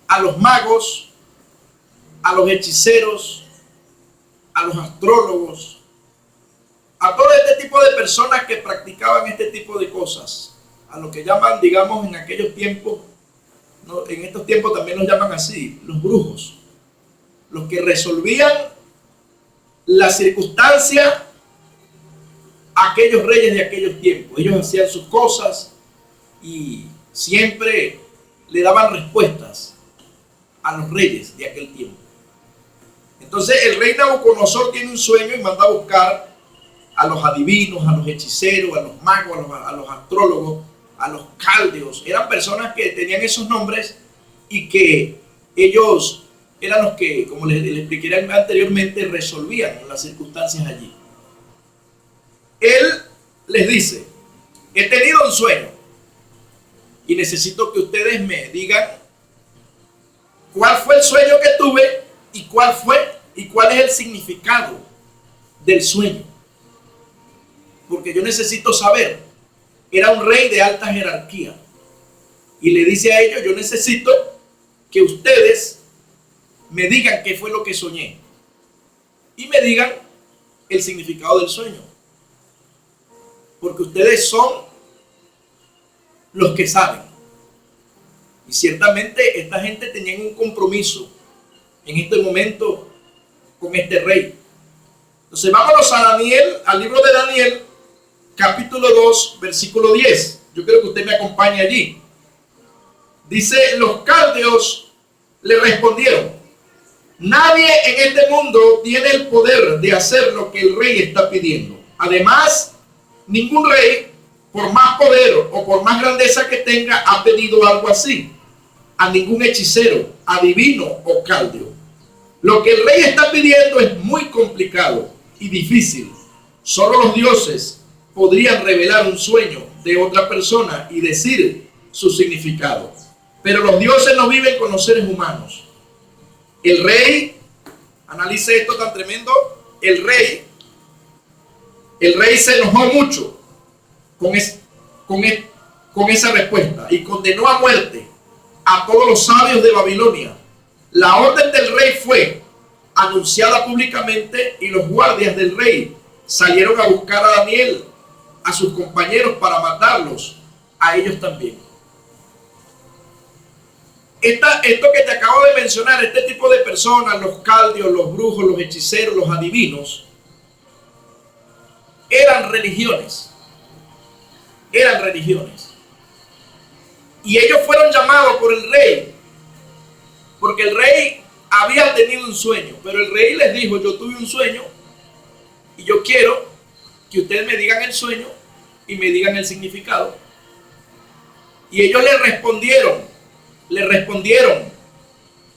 a los magos, a los hechiceros, a los astrólogos, a todo este tipo de personas que practicaban este tipo de cosas, a lo que llaman, digamos, en aquellos tiempos, ¿no? En estos tiempos también los llaman así, los brujos, los que resolvían la circunstancia a aquellos reyes de aquellos tiempos. Ellos hacían sus cosas y siempre le daban respuestas a los reyes de aquel tiempo. Entonces el rey Nabucodonosor tiene un sueño y manda a buscar a los adivinos, a los hechiceros, a los magos, a los astrólogos, a los caldeos. Eran personas que tenían esos nombres y que ellos eran los que, como les expliqué anteriormente, resolvían las circunstancias allí. Él les dice: he tenido un sueño y necesito que ustedes me digan cuál fue el sueño que tuve y cuál es el significado del sueño. Porque yo necesito saber. Era un rey de alta jerarquía y le dice a ellos: yo necesito que ustedes me digan qué fue lo que soñé y me digan el significado del sueño, porque ustedes son los que saben. Y ciertamente esta gente tenía un compromiso en este momento con este rey. Entonces vámonos a Daniel, al libro de Daniel, capítulo 2, versículo 10. Yo quiero que usted me acompañe allí. Dice: los caldeos le respondieron: nadie en este mundo tiene el poder de hacer lo que el rey está pidiendo. Además, ningún rey, por más poder o por más grandeza que tenga, ha pedido algo así a ningún hechicero, adivino o caldeo. Lo que el rey está pidiendo es muy complicado y difícil. Solo los dioses podrían revelar un sueño de otra persona y decir su significado. Pero los dioses no viven con los seres humanos. El rey, analice esto tan tremendo, el rey se enojó mucho con esa respuesta y condenó a muerte a todos los sabios de Babilonia. La orden del rey fue anunciada públicamente y los guardias del rey salieron a buscar a Daniel, a sus compañeros, para matarlos a ellos también. Esto que te acabo de mencionar, este tipo de personas, los caldeos, los brujos, los hechiceros, los adivinos, eran religiones. Eran religiones. Y ellos fueron llamados por el rey, porque el rey había tenido un sueño. Pero el rey les dijo: yo tuve un sueño y yo quiero que ustedes me digan el sueño y me digan el significado. Y ellos le respondieron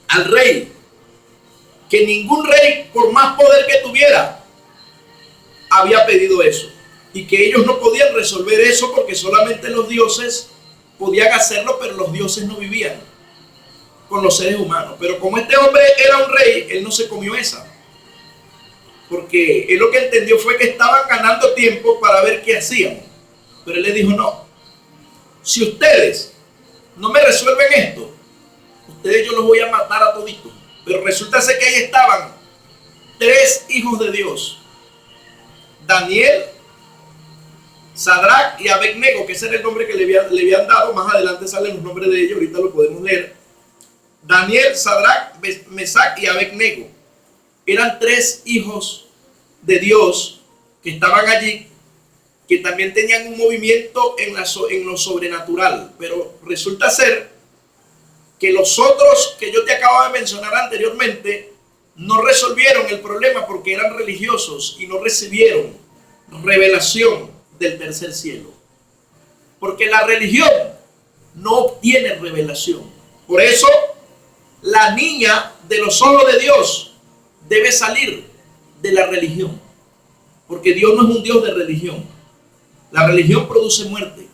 al rey que ningún rey, por más poder que tuviera, había pedido eso, y que ellos no podían resolver eso porque solamente los dioses podían hacerlo, pero los dioses no vivían con los seres humanos. Pero como este hombre era un rey, él no se comió esa, porque él lo que entendió fue que estaban ganando tiempo para ver qué hacían. Pero él le dijo: no, si ustedes no me resuelven esto, ustedes yo los voy a matar a toditos. Pero resulta ser que ahí estaban 3 hijos de Dios: Daniel, Sadrach y Abednego, que ese era el nombre que le habían dado. Más adelante salen los nombres de ellos, ahorita lo podemos leer. Daniel, Sadrach, Mesach y Abednego. Eran tres hijos de Dios que estaban allí, que también tenían un movimiento en lo sobrenatural. Pero resulta ser que los otros que yo te acabo de mencionar anteriormente no resolvieron el problema porque eran religiosos y no recibieron revelación del tercer cielo. Porque la religión no obtiene revelación. Por eso la niña de los ojos de Dios debe salir de la religión. Porque Dios no es un Dios de religión. La religión produce muerte.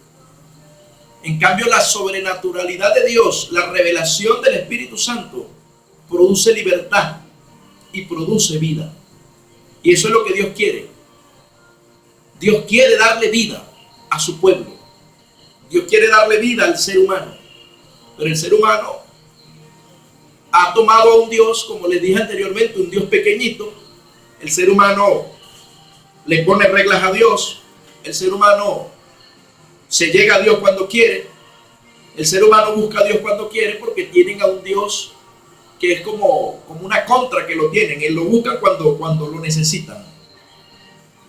En cambio, la sobrenaturalidad de Dios, la revelación del Espíritu Santo, produce libertad y produce vida. Y eso es lo que Dios quiere. Dios quiere darle vida a su pueblo. Dios quiere darle vida al ser humano. Pero el ser humano ha tomado a un Dios, como les dije anteriormente, un Dios pequeñito. El ser humano le pone reglas a Dios. El ser humano se llega a Dios cuando quiere. El ser humano busca a Dios cuando quiere porque tienen a un Dios que es como una contra que lo tienen. Él lo buscan cuando lo necesitan.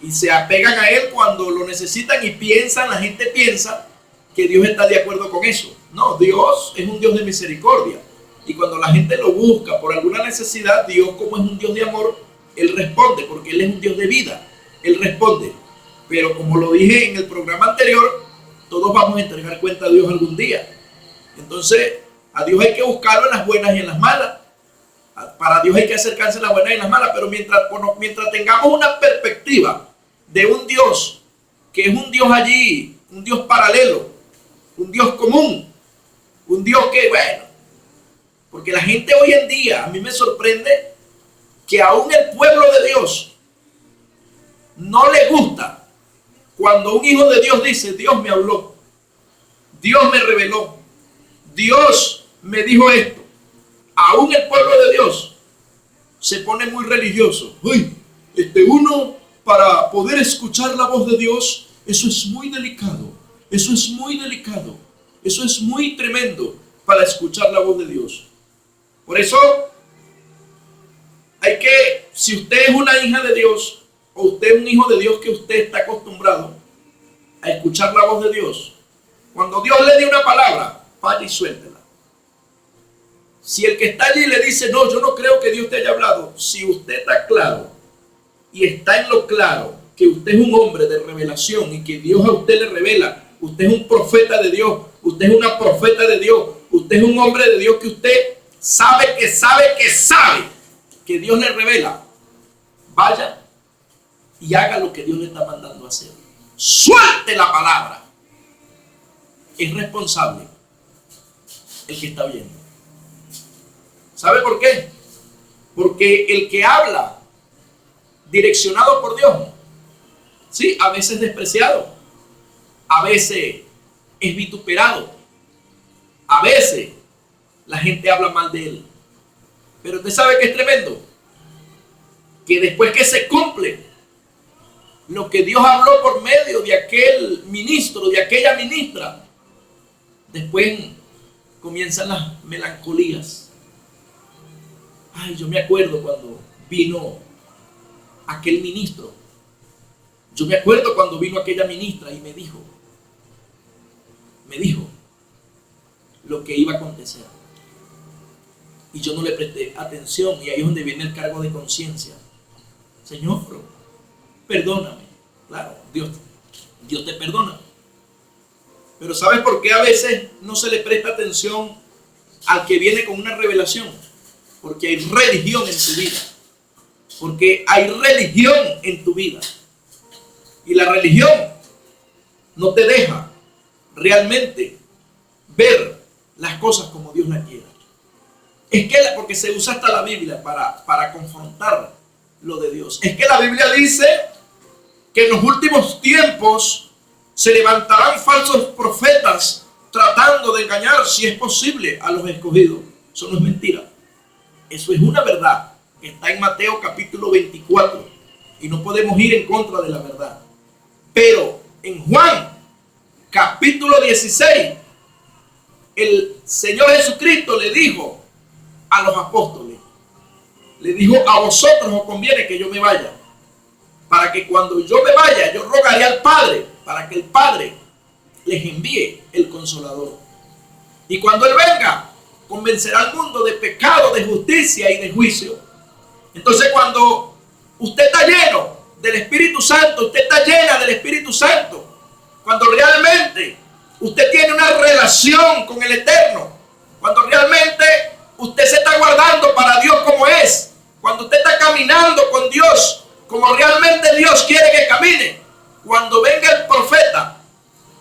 Y se apegan a Él cuando lo necesitan y piensan, la gente piensa que Dios está de acuerdo con eso. No, Dios es un Dios de misericordia. Y cuando la gente lo busca por alguna necesidad, Dios, como es un Dios de amor, Él responde porque Él es un Dios de vida. Él responde. Pero como lo dije en el programa anterior, todos vamos a entregar cuenta a Dios algún día. Entonces, a Dios hay que buscarlo en las buenas y en las malas. Para Dios hay que acercarse en las buenas y en las malas. Pero mientras tengamos una perspectiva de un Dios que es un Dios allí, un Dios paralelo, un Dios común, un Dios que, bueno, porque la gente hoy en día, a mí me sorprende que aún el pueblo de Dios no le gusta cuando un hijo de Dios dice: Dios me habló, Dios me reveló, Dios me dijo esto. Aún el pueblo de Dios se pone muy religioso. Uy, uno para poder escuchar la voz de Dios, eso es muy delicado, eso es muy delicado, eso es muy tremendo para escuchar la voz de Dios. Por eso hay que, si usted es una hija de Dios o usted es un hijo de Dios, que usted está acostumbrado a escuchar la voz de Dios, cuando Dios le dé una palabra, vaya y suéltela. Si el que está allí le dice: no, yo no creo que Dios te haya hablado, si usted está claro y está en lo claro que usted es un hombre de revelación y que Dios a usted le revela, usted es un profeta de Dios, usted es una profeta de Dios, usted es un hombre de Dios, que usted sabe que Dios le revela, vaya y haga lo que Dios le está mandando a hacer. Suelte la palabra. Es responsable el que está oyendo. ¿Sabe por qué? Porque el que habla direccionado por Dios, sí, a veces despreciado, a veces es vituperado, a veces la gente habla mal de él. Pero usted sabe que es tremendo, que después que se cumple lo que Dios habló por medio de aquel ministro, de aquella ministra, después comienzan las melancolías. Ay, yo me acuerdo cuando vino aquel ministro. Yo me acuerdo cuando vino aquella ministra y me dijo lo que iba a acontecer. Y yo no le presté atención, y ahí es donde viene el cargo de conciencia. Señor, perdóname. Claro, Dios te perdona. Pero ¿sabes por qué a veces no se le presta atención al que viene con una revelación? Porque hay religión en tu vida. Porque hay religión en tu vida. Y la religión no te deja realmente ver las cosas como Dios las quiere. Es que porque se usa hasta la Biblia para confrontar lo de Dios. Es que la Biblia dice que en los últimos tiempos se levantarán falsos profetas tratando de engañar, si es posible, a los escogidos. Eso no es mentira. Eso es una verdad que está en Mateo capítulo 24 y no podemos ir en contra de la verdad. Pero en Juan capítulo 16, el Señor Jesucristo le dijo a los apóstoles. Le dijo: a vosotros os conviene que yo me vaya, para que cuando yo me vaya, yo rogaré al Padre, para que el Padre les envíe el Consolador. Y cuando Él venga, convencerá al mundo de pecado, de justicia y de juicio. Entonces, cuando usted está lleno del Espíritu Santo, usted está llena del Espíritu Santo, cuando realmente usted tiene una relación con el Eterno, cuando realmente usted se está guardando para Dios como es, cuando usted está caminando con Dios como realmente Dios quiere que camine, cuando venga el profeta,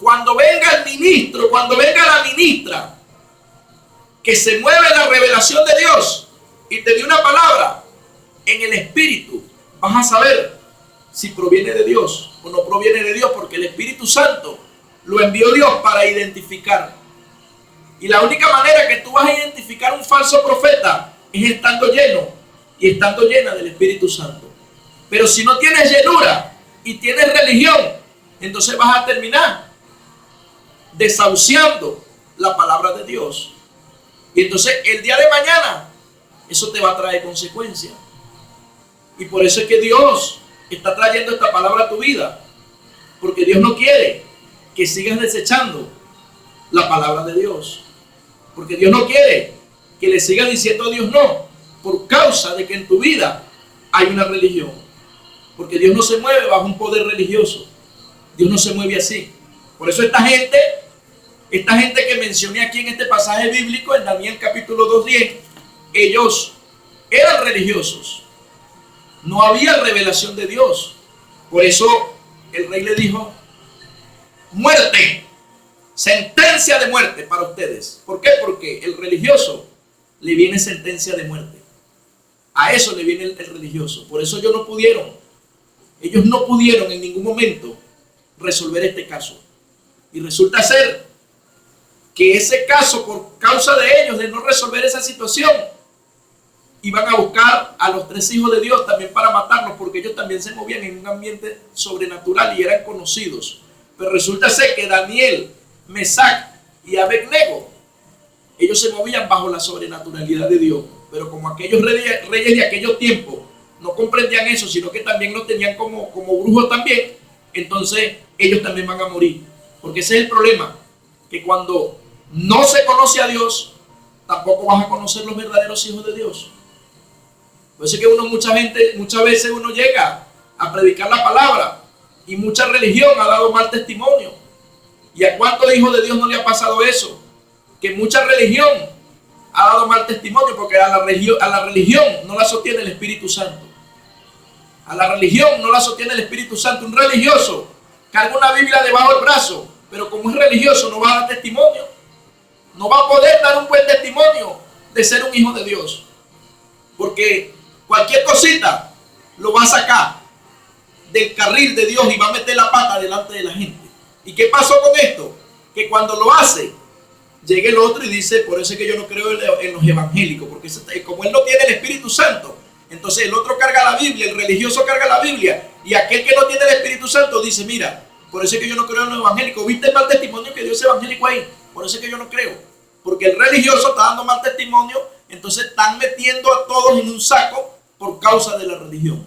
cuando venga el ministro, cuando venga la ministra, que se mueve la revelación de Dios y te dio una palabra en el Espíritu, vas a saber si proviene de Dios o no proviene de Dios, porque el Espíritu Santo lo envió Dios para identificar. Y la única manera que tú vas a identificar un falso profeta es estando lleno y estando llena del Espíritu Santo. Pero si no tienes llenura y tienes religión, entonces vas a terminar desahuciando la palabra de Dios. Y entonces el día de mañana eso te va a traer consecuencias. Y por eso es que Dios está trayendo esta palabra a tu vida, porque Dios no quiere que sigas desechando la palabra de Dios, porque Dios no quiere que le sigas diciendo a Dios no, por causa de que en tu vida hay una religión, porque Dios no se mueve bajo un poder religioso. Dios no se mueve así. Por eso esta gente que mencioné aquí en este pasaje bíblico, en Daniel capítulo 2:10, ellos eran religiosos. No había revelación de Dios. Por eso el rey le dijo: muerte, sentencia de muerte para ustedes. ¿Por qué? Porque el religioso le viene sentencia de muerte. A eso le viene el religioso. Por eso ellos no pudieron en ningún momento resolver este caso. Y resulta ser que ese caso, por causa de ellos, de no resolver esa situación, iban a buscar a los 3 hijos de Dios también para matarlos, porque ellos también se movían en un ambiente sobrenatural y eran conocidos. Pero resulta ser que Daniel, Mesac y Abednego, ellos se movían bajo la sobrenaturalidad de Dios. Pero como aquellos reyes de aquellos tiempos no comprendían eso, sino que también lo tenían como brujos también, entonces ellos también van a morir. Porque ese es el problema, que cuando no se conoce a Dios, tampoco vas a conocer los verdaderos hijos de Dios. Por eso es que muchas veces uno llega a predicar la palabra y mucha religión ha dado mal testimonio. ¿Y a cuántos hijos de Dios no le ha pasado eso? Que mucha religión ha dado mal testimonio, porque a la religión no la sostiene el Espíritu Santo. A la religión no la sostiene el Espíritu Santo. Un religioso carga una Biblia debajo del brazo, pero como es religioso no va a dar testimonio. No va a poder dar un buen testimonio de ser un hijo de Dios, porque cualquier cosita lo va a sacar del carril de Dios y va a meter la pata delante de la gente. ¿Y qué pasó con esto? Que cuando lo hace, llega el otro y dice: por eso es que yo no creo en los evangélicos, porque como él no tiene el Espíritu Santo, entonces el otro carga la Biblia, el religioso carga la Biblia, y aquel que no tiene el Espíritu Santo dice: mira, por eso es que yo no creo en los evangélicos. ¿Viste el mal testimonio que dio ese evangélico ahí? Por eso es que yo no creo. Porque el religioso está dando mal testimonio, entonces están metiendo a todos en un saco por causa de la religión.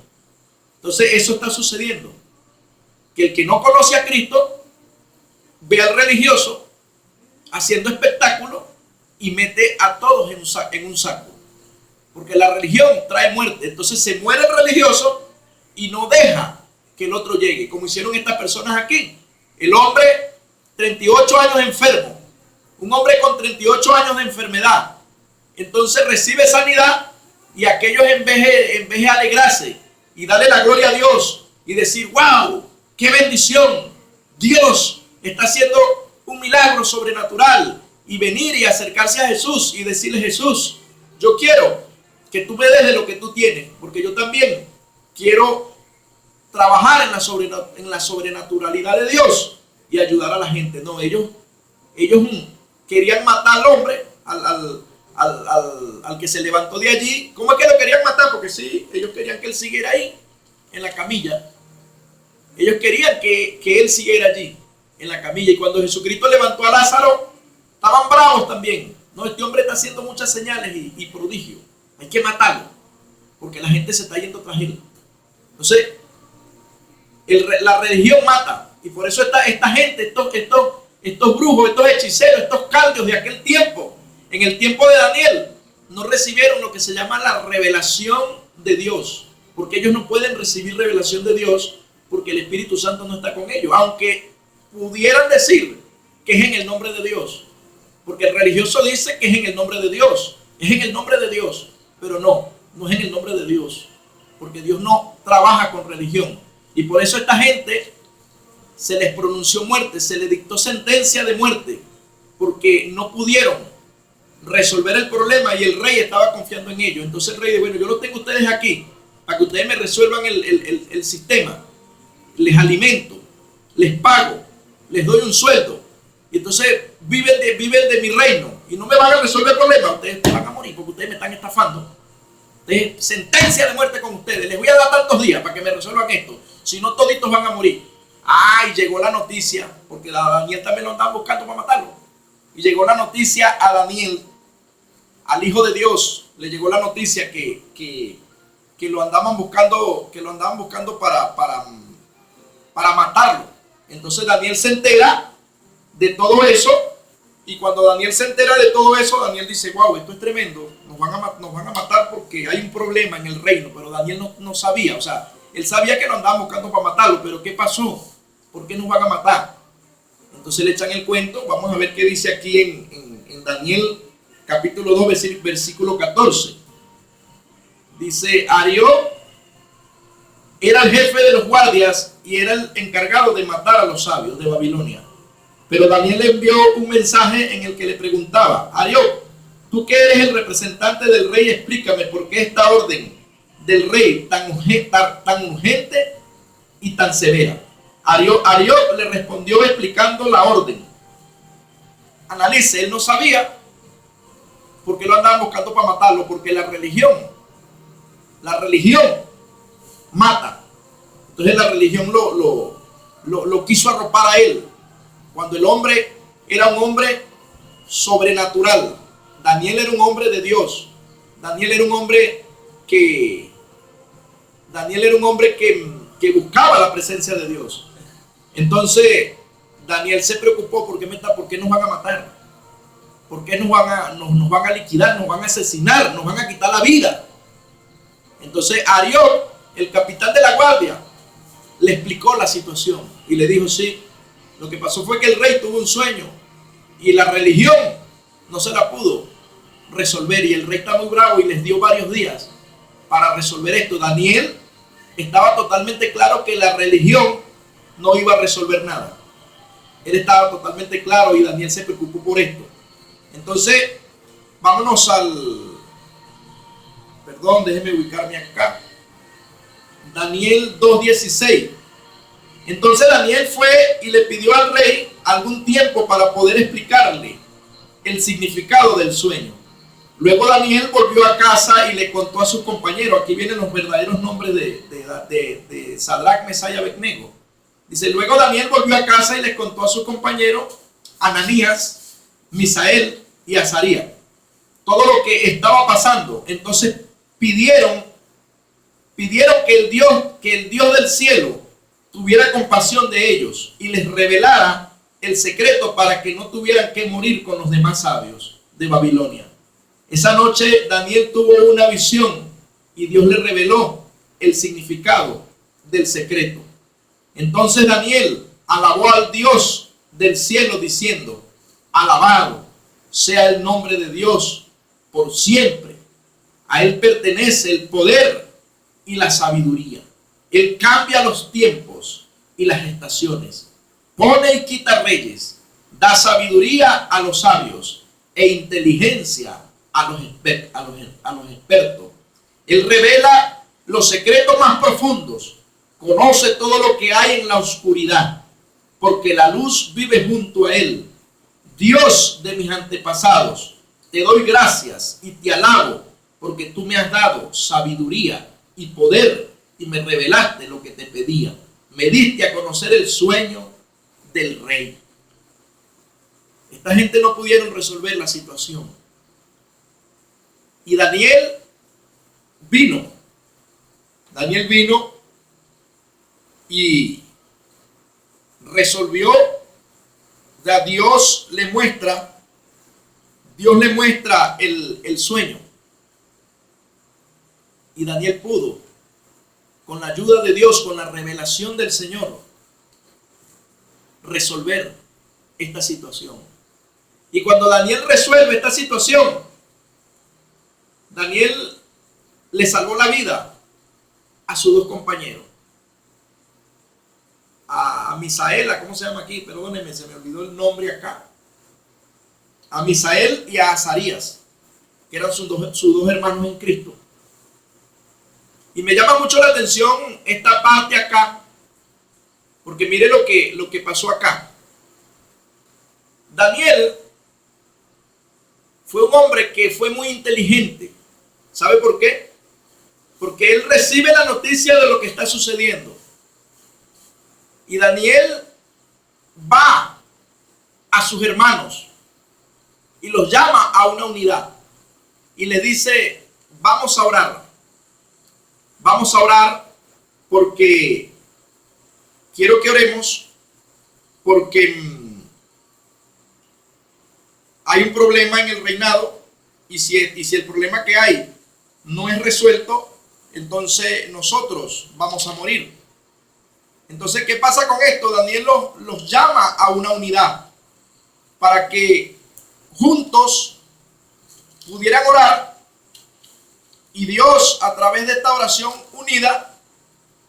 Entonces eso está sucediendo. Que el que no conoce a Cristo ve al religioso haciendo espectáculo y mete a todos en un saco. Porque la religión trae muerte. Entonces se muere el religioso y no deja que el otro llegue, como hicieron estas personas aquí. El hombre, 38 años enfermo, un hombre con 38 años de enfermedad, entonces recibe sanidad, y aquellos en vez de alegrarse y darle la gloria a Dios y decir: wow, qué bendición, Dios está haciendo un milagro sobrenatural, y venir y acercarse a Jesús y decirle: Jesús, yo quiero que tú me des de lo que tú tienes, porque yo también quiero trabajar en la sobrenaturalidad de Dios y ayudar a la gente. No, ellos querían matar al hombre, al que se levantó de allí. ¿Cómo es que lo querían matar? Porque sí, ellos querían que él siguiera ahí, en la camilla. Ellos querían que él siguiera allí, en la camilla. Y cuando Jesucristo levantó a Lázaro, estaban bravos también, No, este hombre está haciendo muchas señales y prodigios. Hay que matarlo, porque la gente se está yendo tras él. Entonces, la religión mata. Y por eso esta gente, estos brujos, estos hechiceros, estos caldeos de aquel tiempo, en el tiempo de Daniel, no recibieron lo que se llama la revelación de Dios. Porque ellos no pueden recibir revelación de Dios porque el Espíritu Santo no está con ellos. Aunque pudieran decir que es en el nombre de Dios. Porque el religioso dice que es en el nombre de Dios. Es en el nombre de Dios. Pero no es en el nombre de Dios. Porque Dios no trabaja con religión. Y por eso esta gente se les pronunció muerte, se les dictó sentencia de muerte. Porque no pudieron resolver el problema y el rey estaba confiando en ellos. Entonces el rey dijo, bueno, yo los tengo ustedes aquí para que ustedes me resuelvan el sistema. Les alimento, les pago, les doy un sueldo. Y entonces viven de mi reino y no me van a resolver el problema. Ustedes van a morir porque ustedes me están estafando. Sentencia de muerte con ustedes. Les voy a dar tantos días para que me resuelvan esto. Si no, toditos van a morir. Ay, llegó la noticia, porque a Daniel también lo andaban buscando para matarlo. Y llegó la noticia a Daniel, al Hijo de Dios, le llegó la noticia que lo andaban buscando, para matarlo. Entonces Daniel se entera de todo eso, y cuando Daniel se entera de todo eso, Daniel dice, wow, esto es tremendo, nos van a matar porque hay un problema en el reino. Pero Daniel no sabía, o sea, él sabía que lo andaban buscando para matarlo, pero ¿qué pasó? ¿Por qué nos van a matar? Entonces le echan el cuento. Vamos a ver qué dice aquí en Daniel capítulo 2, versículo 14. Dice, Arioc era el jefe de los guardias y era el encargado de matar a los sabios de Babilonia. Pero Daniel le envió un mensaje en el que le preguntaba, Arioc, tú que eres el representante del rey, explícame por qué esta orden del rey tan urgente y tan severa. Arioc le respondió explicando la orden. Analice, él no sabía por qué lo andaban buscando para matarlo, porque la religión mata. Entonces la religión lo quiso arropar a él, cuando el hombre era un hombre sobrenatural. Daniel era un hombre de Dios. Daniel era un hombre que buscaba la presencia de Dios. Entonces Daniel se preocupó, ¿por qué nos van a matar? ¿Por qué nos van a liquidar, nos van a asesinar, nos van a quitar la vida? Entonces Arioc, el capitán de la guardia, le explicó la situación y le dijo, sí, lo que pasó fue que el rey tuvo un sueño y la religión no se la pudo resolver, y el rey está muy bravo y les dio varios días para resolver esto. Daniel estaba totalmente claro que la religión no iba a resolver nada. Él estaba totalmente claro y Daniel se preocupó por esto. Entonces, vámonos déjeme ubicarme acá. Daniel 2:16. Entonces Daniel fue y le pidió al rey algún tiempo para poder explicarle el significado del sueño. Luego Daniel volvió a casa y le contó a sus compañeros. Aquí vienen los verdaderos nombres de Sadrac, Mesach y Abednego. Dice, luego Daniel volvió a casa y les contó a sus compañeros, Ananías, Misael y Azarías, todo lo que estaba pasando. Entonces pidieron que el Dios del cielo tuviera compasión de ellos y les revelara el secreto para que no tuvieran que morir con los demás sabios de Babilonia. Esa noche Daniel tuvo una visión y Dios le reveló el significado del secreto. Entonces Daniel alabó al Dios del cielo diciendo, alabado sea el nombre de Dios por siempre. A él pertenece el poder y la sabiduría. Él cambia los tiempos y las estaciones. Pone y quita reyes. Da sabiduría a los sabios e inteligencia a los expertos. Él revela los secretos más profundos. Conoce todo lo que hay en la oscuridad, porque la luz vive junto a él. Dios de mis antepasados, te doy gracias y te alabo, porque tú me has dado sabiduría y poder y me revelaste lo que te pedía. Me diste a conocer el sueño del rey. Esta gente no pudieron resolver la situación. Y Daniel vino. Daniel vino y resolvió. O sea, Dios le muestra el sueño. Y Daniel pudo, con la ayuda de Dios, con la revelación del Señor, resolver esta situación. Y cuando Daniel resuelve esta situación, Daniel le salvó la vida a sus dos compañeros. A Misael, ¿cómo se llama aquí? Perdónenme, se me olvidó el nombre acá. A Misael y a Azarías, que eran sus dos hermanos en Cristo. Y me llama mucho la atención esta parte acá, porque mire lo que pasó acá. Daniel fue un hombre que fue muy inteligente. ¿Sabe por qué? Porque él recibe la noticia de lo que está sucediendo. Y Daniel va a sus hermanos y los llama a una unidad. Y le dice, vamos a orar. Vamos a orar porque quiero que oremos, porque hay un problema en el reinado y si el problema que hay no es resuelto, entonces nosotros vamos a morir. Entonces, ¿qué pasa con esto? Daniel los llama a una unidad para que juntos pudieran orar y Dios, a través de esta oración unida,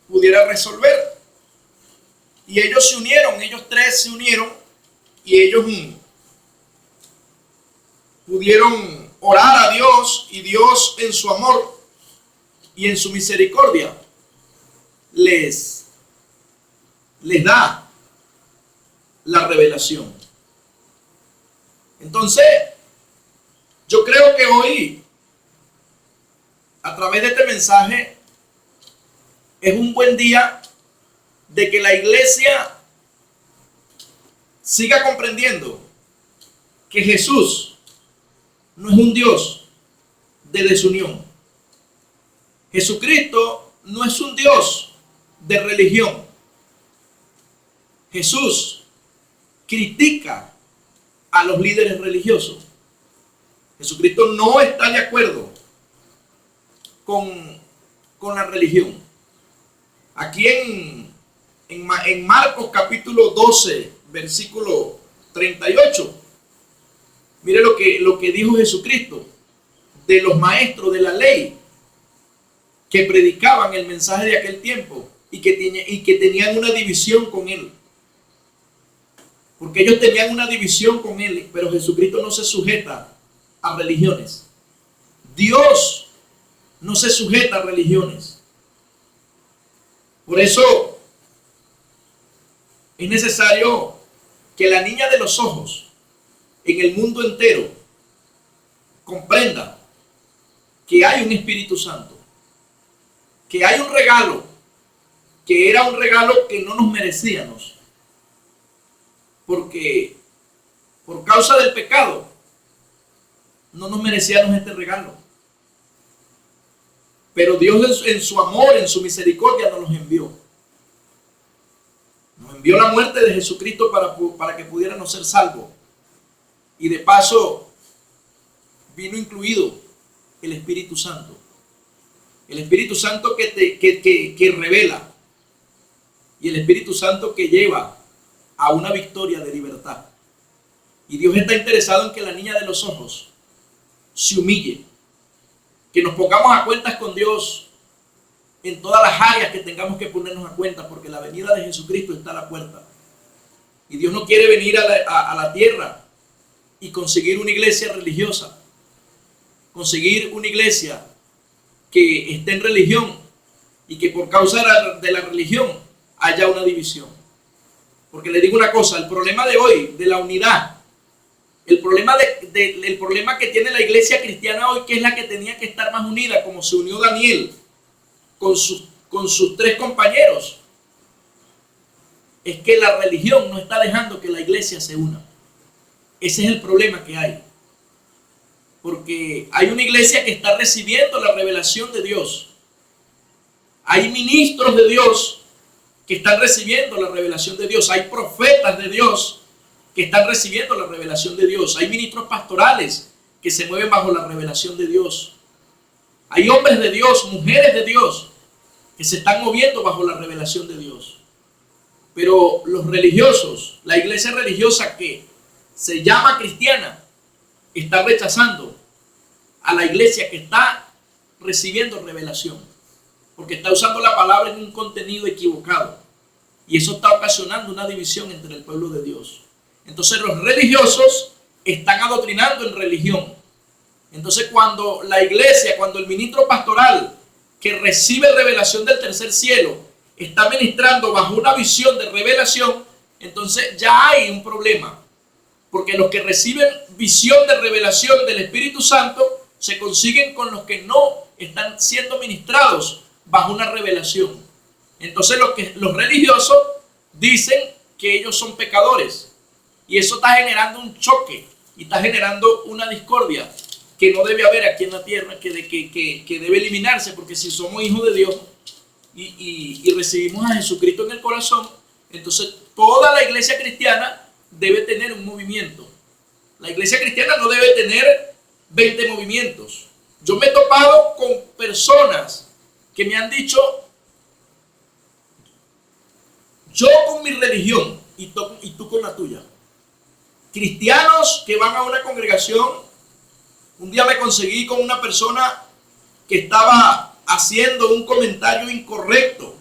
pudiera resolver. Y ellos se unieron, ellos tres se unieron y ellos pudieron orar a Dios, y Dios en su amor y en su misericordia les da la revelación. Entonces, yo creo que hoy, a través de este mensaje, es un buen día de que la iglesia siga comprendiendo que Jesús no es un Dios de desunión. Jesucristo no es un Dios de religión. Jesús critica a los líderes religiosos. Jesucristo no está de acuerdo con la religión. Aquí en Marcos capítulo 12, versículo 38, mire lo que dijo Jesucristo de los maestros de la ley que predicaban el mensaje de aquel tiempo y que tenían una división con él. Porque ellos tenían una división con él, pero Jesucristo no se sujeta a religiones. Dios no se sujeta a religiones. Por eso es necesario que la niña de los ojos en el mundo entero comprenda que hay un Espíritu Santo, que hay un regalo, que era un regalo que no nos merecíamos, porque por causa del pecado no nos merecíamos este regalo. Pero Dios en su amor, en su misericordia nos los envió. Nos envió la muerte de Jesucristo para que pudiéramos ser salvos. Y de paso vino incluido el Espíritu Santo. El Espíritu Santo que revela. Y el Espíritu Santo que lleva a una victoria de libertad. Y Dios está interesado en que la niña de los ojos se humille, que nos pongamos a cuentas con Dios en todas las áreas que tengamos que ponernos a cuentas, porque la venida de Jesucristo está a la puerta. Y Dios no quiere venir a la tierra y conseguir una iglesia religiosa, conseguir una iglesia que esté en religión y que por causa de la religión haya una división. Porque le digo una cosa, el problema de hoy, de la unidad, el problema que tiene la iglesia cristiana hoy, que es la que tenía que estar más unida, como se unió Daniel con sus tres compañeros, es que la religión no está dejando que la iglesia se una. Ese es el problema que hay. porque hay una iglesia que está recibiendo la revelación de Dios. Hay ministros de Dios que están recibiendo la revelación de Dios. Hay profetas de Dios que están recibiendo la revelación de Dios. Hay ministros pastorales que se mueven bajo la revelación de Dios. Hay hombres de Dios, mujeres de Dios que se están moviendo bajo la revelación de Dios. Pero los religiosos, la iglesia religiosa que se llama cristiana, está rechazando a la iglesia que está recibiendo revelación, porque está usando la palabra en un contenido equivocado, y eso está ocasionando una división entre el pueblo de Dios. Entonces los religiosos están adoctrinando en religión. Entonces cuando la iglesia, cuando el ministro pastoral que recibe revelación del tercer cielo está ministrando bajo una visión de revelación, entonces ya hay un problema, porque los que reciben visión de revelación del Espíritu Santo se consiguen con los que no están siendo ministrados bajo una revelación. Entonces los religiosos dicen que ellos son pecadores, y eso está generando un choque y está generando una discordia que no debe haber aquí en la tierra, que debe eliminarse, porque si somos hijos de Dios y recibimos a Jesucristo en el corazón, entonces toda la iglesia cristiana debe tener un movimiento. La iglesia cristiana no debe tener 20 movimientos. Yo me he topado con personas que me han dicho: yo con mi religión y tú con la tuya. Cristianos que van a una congregación. Un día me conseguí con una persona que estaba haciendo un comentario incorrecto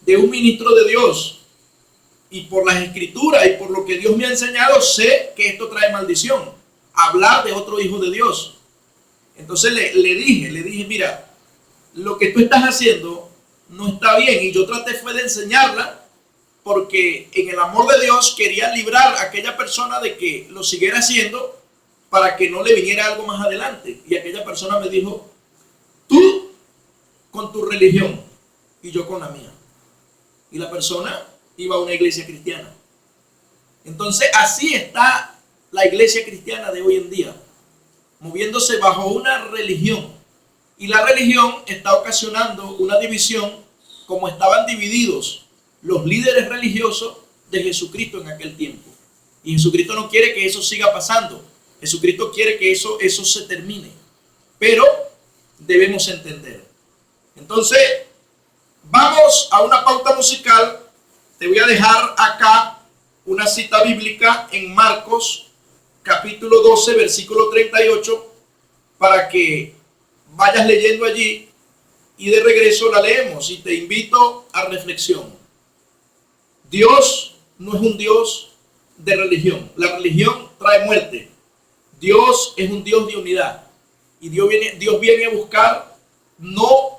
de un ministro de Dios, y por las escrituras y por lo que Dios me ha enseñado sé que esto trae maldición, hablar de otro hijo de Dios. Entonces le dije, mira, lo que tú estás haciendo no está bien, y yo traté fue de enseñarla, porque en el amor de Dios quería librar a aquella persona de que lo siguiera haciendo, para que no le viniera algo más adelante. Y aquella persona me dijo: tú con tu religión y yo con la mía. Y la persona iba a una iglesia cristiana. Entonces así está la iglesia cristiana de hoy en día, moviéndose bajo una religión. Y la religión está ocasionando una división, como estaban divididos los líderes religiosos de Jesucristo en aquel tiempo. Y Jesucristo no quiere que eso siga pasando. Jesucristo quiere que eso se termine, pero debemos entender. Entonces, vamos a una pauta musical. Te voy a dejar acá una cita bíblica en Marcos, capítulo 12, versículo 38, para que vayas leyendo allí y de regreso la leemos, y te invito a reflexión. Dios no es un Dios de religión. La religión trae muerte. Dios es un Dios de unidad, y Dios viene a buscar no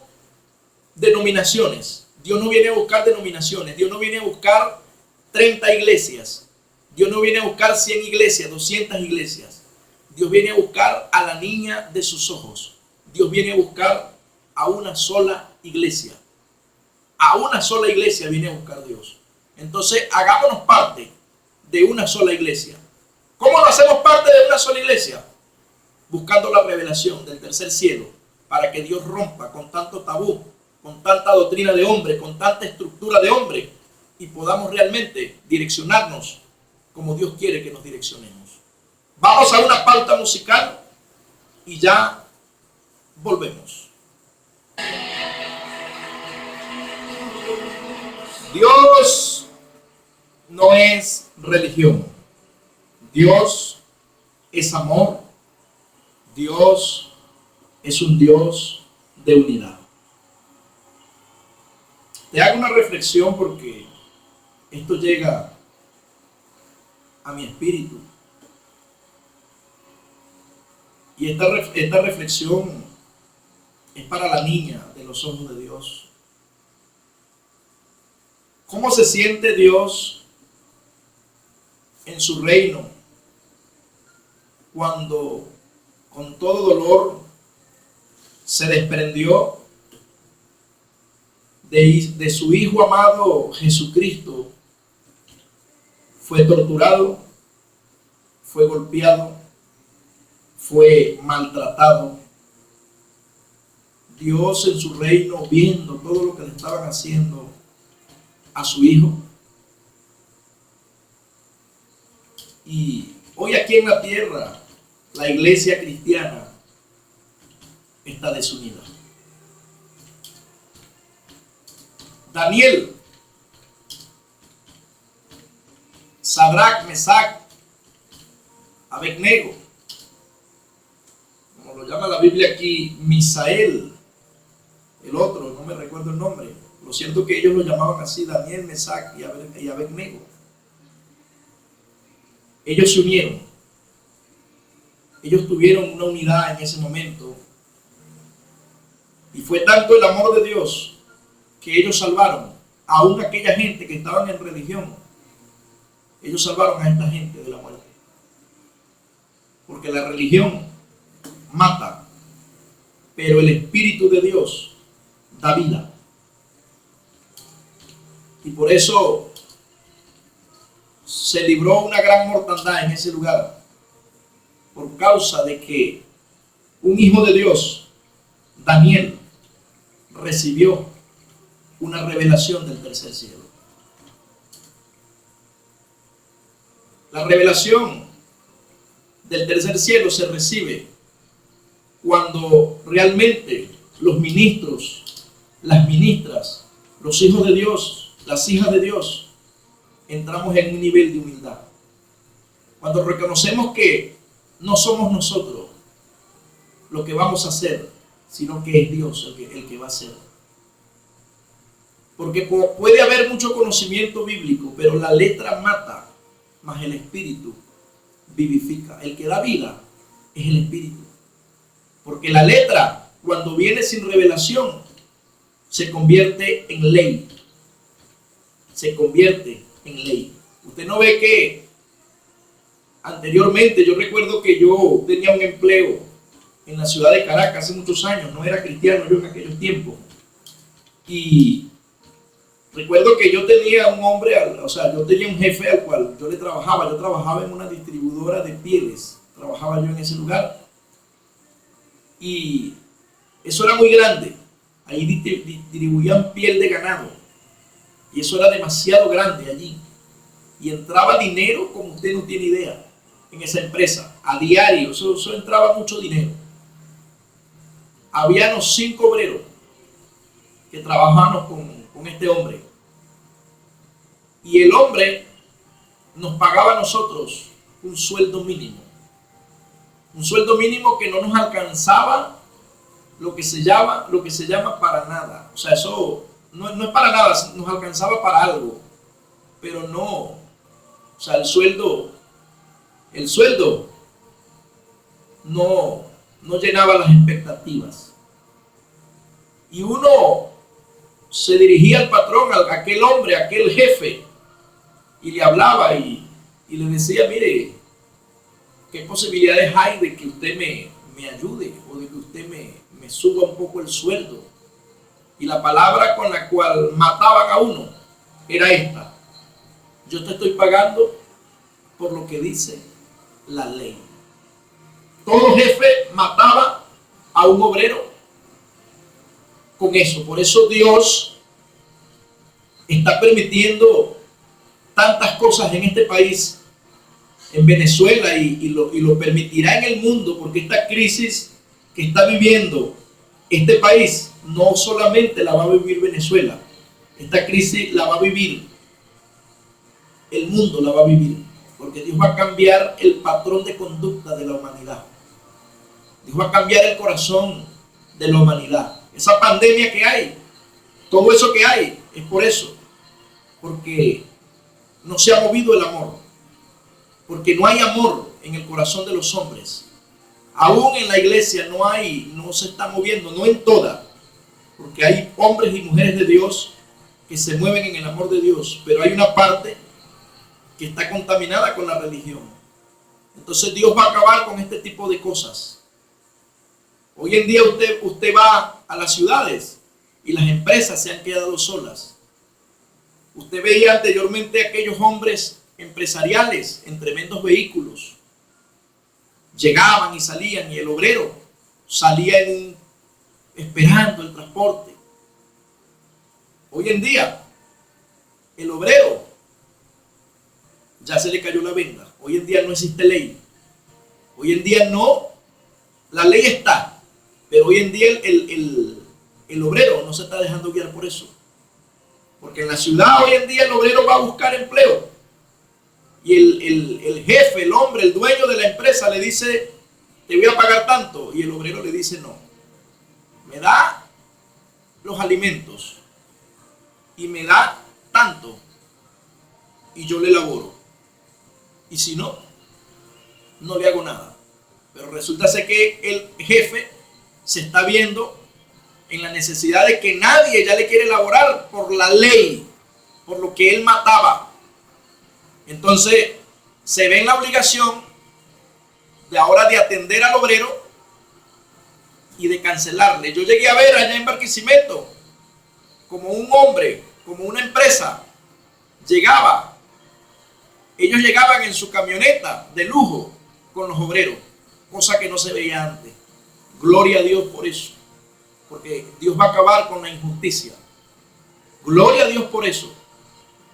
denominaciones. Dios no viene a buscar denominaciones. Dios no viene a buscar 30 iglesias. Dios no viene a buscar 100 iglesias, 200 iglesias. Dios viene a buscar a la niña de sus ojos. Dios viene a buscar a una sola iglesia. A una sola iglesia viene a buscar Dios. Entonces hagámonos parte de una sola iglesia. ¿Cómo lo hacemos parte de una sola iglesia? Buscando la revelación del tercer cielo, para que Dios rompa con tanto tabú, con tanta doctrina de hombre, con tanta estructura de hombre, y podamos realmente direccionarnos como Dios quiere que nos direccionemos. Vamos a una pauta musical y ya volvemos. Dios no es religión. Dios es amor. Dios es un Dios de unidad. Te hago una reflexión porque esto llega a mi espíritu. Y esta reflexión es para la niña de los ojos de Dios. ¿Cómo se siente Dios en su reino cuando con todo dolor se desprendió de su Hijo amado Jesucristo? Fue torturado, fue golpeado, fue maltratado. Dios en su reino, viendo todo lo que le estaban haciendo a su hijo. Y hoy aquí en la tierra, la iglesia cristiana está desunida. Daniel, Sadrach, Mesach, Abednego, como lo llama la Biblia aquí, Misael, el otro, no me recuerdo el nombre. Lo cierto que ellos lo llamaban así, Daniel, Mesach y Abednego. Ellos se unieron. Ellos tuvieron una unidad en ese momento. Y fue tanto el amor de Dios que ellos salvaron aún a aquella gente que estaban en religión. Ellos salvaron a esta gente de la muerte. Porque la religión mata, pero el Espíritu de Dios da vida. Y por eso se libró una gran mortandad en ese lugar, por causa de que un hijo de Dios, Daniel, recibió una revelación del tercer cielo. La revelación del tercer cielo se recibe cuando realmente los ministros, las ministras, los hijos de Dios, las hijas de Dios, entramos en un nivel de humildad. Cuando reconocemos que no somos nosotros lo que vamos a hacer, sino que es Dios el que va a hacer. Porque puede haber mucho conocimiento bíblico, pero la letra mata, mas el Espíritu vivifica. El que da vida es el Espíritu. Porque la letra, cuando viene sin revelación, se convierte en ley. Se convierte en ley. Usted no ve que anteriormente, yo recuerdo que yo tenía un empleo en la ciudad de Caracas hace muchos años, no era cristiano yo en aquellos tiempos. Y recuerdo que yo tenía un hombre, yo tenía un jefe al cual yo le trabajaba. Yo trabajaba en una distribuidora de pieles, trabajaba yo en ese lugar. Y eso era muy grande. Ahí distribuían piel de ganado. Y eso era demasiado grande allí. Y entraba dinero como usted no tiene idea en esa empresa. A diario, eso entraba mucho dinero. Habíamos 5 obreros que trabajábamos con este hombre. Y el hombre nos pagaba a nosotros un sueldo mínimo. Un sueldo mínimo que no nos alcanzaba lo que se llama para nada. O sea, eso no es para nada, nos alcanzaba para algo. Pero no, o sea, el sueldo no llenaba las expectativas. Y uno se dirigía al patrón, a aquel hombre, a aquel jefe, y le hablaba y le decía, mire, ¿qué posibilidades hay de que usted me ayude o de que usted me suba un poco el sueldo? Y la palabra con la cual mataban a uno era esta: yo te estoy pagando por lo que dice la ley. Todo jefe mataba a un obrero con eso. Por eso Dios está permitiendo tantas cosas en este país, en Venezuela, y lo permitirá en el mundo, porque esta crisis que está viviendo este país no solamente la va a vivir Venezuela, esta crisis la va a vivir el mundo, la va a vivir, porque Dios va a cambiar el patrón de conducta de la humanidad. Dios va a cambiar el corazón de la humanidad. Esa pandemia que hay, todo eso que hay, es por eso, porque no se ha movido el amor, porque no hay amor en el corazón de los hombres. Aún en la iglesia no se está moviendo, no en toda, porque hay hombres y mujeres de Dios que se mueven en el amor de Dios, pero hay una parte que está contaminada con la religión. Entonces Dios va a acabar con este tipo de cosas. Hoy en día usted va a las ciudades y las empresas se han quedado solas. Usted veía anteriormente a aquellos hombres empresariales en tremendos vehículos, llegaban y salían, y el obrero salía esperando el transporte. Hoy en día, el obrero ya se le cayó la venda. Hoy en día no existe ley. Hoy en día no, la ley está, pero hoy en día el obrero no se está dejando guiar por eso. Porque en la ciudad hoy en día el obrero va a buscar empleo. Y el jefe, el hombre, el dueño de la empresa le dice, te voy a pagar tanto. Y el obrero le dice, no, me da los alimentos y me da tanto y yo le elaboro. Y si no, no le hago nada. Pero resulta ser que el jefe se está viendo en la necesidad de que nadie ya le quiere elaborar por la ley, por lo que él mataba. Entonces se ve en la obligación de ahora de atender al obrero y de cancelarle. Yo llegué a ver allá en Barquisimeto como un hombre, como una empresa llegaba, ellos llegaban en su camioneta de lujo con los obreros, cosa que no se veía antes. Gloria a Dios por eso, porque Dios va a acabar con la injusticia. Gloria a Dios por eso,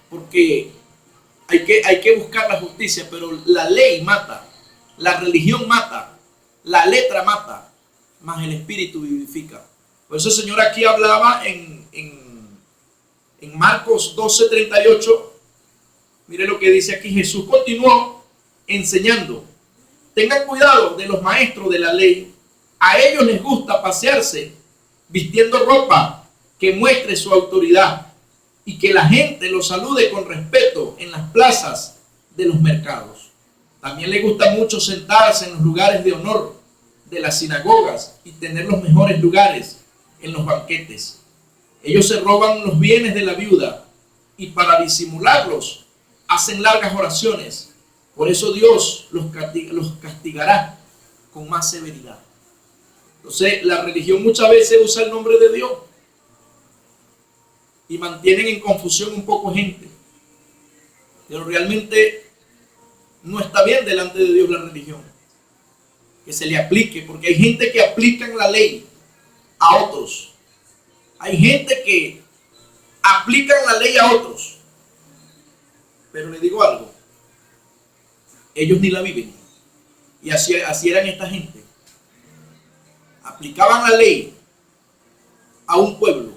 porque hay que buscar la justicia, pero la ley mata, la religión mata, la letra mata, mas el espíritu vivifica. Por eso el Señor aquí hablaba en Marcos 12:38. Mire lo que dice aquí. Jesús continuó enseñando. Tengan cuidado de los maestros de la ley. A ellos les gusta pasearse vistiendo ropa que muestre su autoridad y que la gente los salude con respeto en las plazas de los mercados. También les gusta mucho sentarse en los lugares de honor de las sinagogas y tener los mejores lugares en los banquetes. Ellos se roban los bienes de la viuda y para disimularlos hacen largas oraciones. Por eso Dios los castigará con más severidad. Entonces, la religión muchas veces usa el nombre de Dios y mantienen en confusión un poco gente. Pero realmente no está bien delante de Dios la religión. Que se le aplique, porque hay gente que aplican la ley a otros. Hay gente que aplican la ley a otros. Pero le digo algo, ellos ni la viven. Y así eran esta gente. Aplicaban la ley a un pueblo,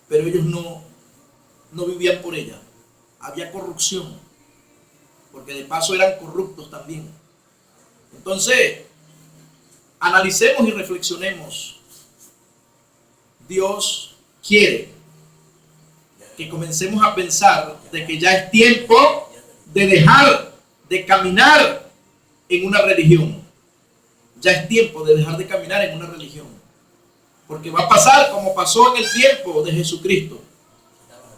pero ellos no vivían por ella. Había corrupción, porque de paso eran corruptos también. Entonces, analicemos y reflexionemos. Dios quiere que comencemos a pensar de que ya es tiempo de dejar de caminar en una religión. Ya es tiempo de dejar de caminar en una religión. Porque va a pasar como pasó en el tiempo de Jesucristo.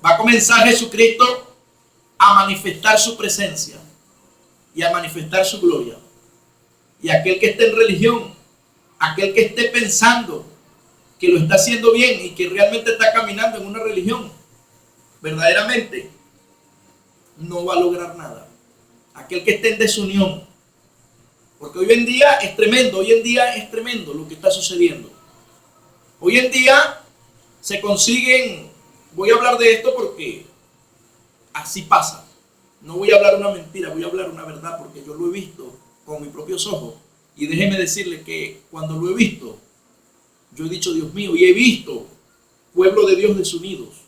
Va a comenzar Jesucristo a manifestar su presencia y a manifestar su gloria. Y aquel que esté en religión, aquel que esté pensando que lo está haciendo bien y que realmente está caminando en una religión, verdaderamente no va a lograr nada. Aquel que esté en desunión, porque hoy en día es tremendo lo que está sucediendo. Hoy en día se consiguen, voy a hablar de esto porque así pasa. No voy a hablar una mentira, voy a hablar una verdad porque yo lo he visto con mis propios ojos. Y déjeme decirle que cuando lo he visto, yo he dicho, Dios mío, y he visto pueblo de Dios desunidos.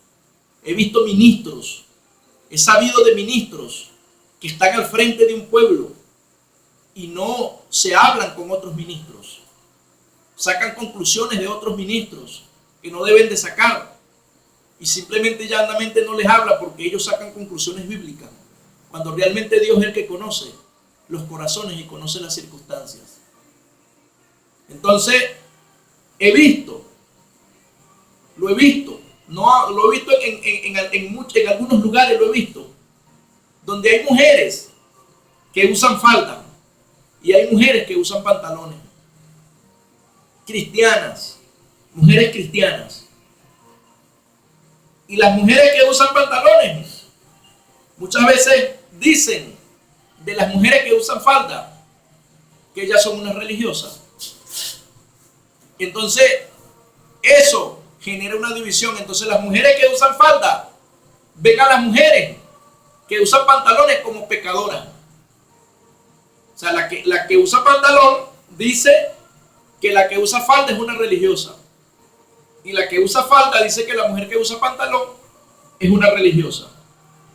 He visto ministros, he sabido de ministros que están al frente de un pueblo y no se hablan con otros ministros. Sacan conclusiones de otros ministros que no deben de sacar y simplemente llanamente no les habla porque ellos sacan conclusiones bíblicas, cuando realmente Dios es el que conoce los corazones y conoce las circunstancias. Entonces, lo he visto, no, lo he visto en algunos lugares, lo he visto, donde hay mujeres que usan falda y hay mujeres que usan pantalones. Cristianas, mujeres cristianas. Y las mujeres que usan pantalones, muchas veces dicen de las mujeres que usan falda que ellas son unas religiosas. Entonces, eso genera una división. Entonces, las mujeres que usan falda ven a las mujeres que usan pantalones como pecadoras. O sea, la que usa pantalón dice que la que usa falda es una religiosa. Y la que usa falda dice que la mujer que usa pantalón es una religiosa.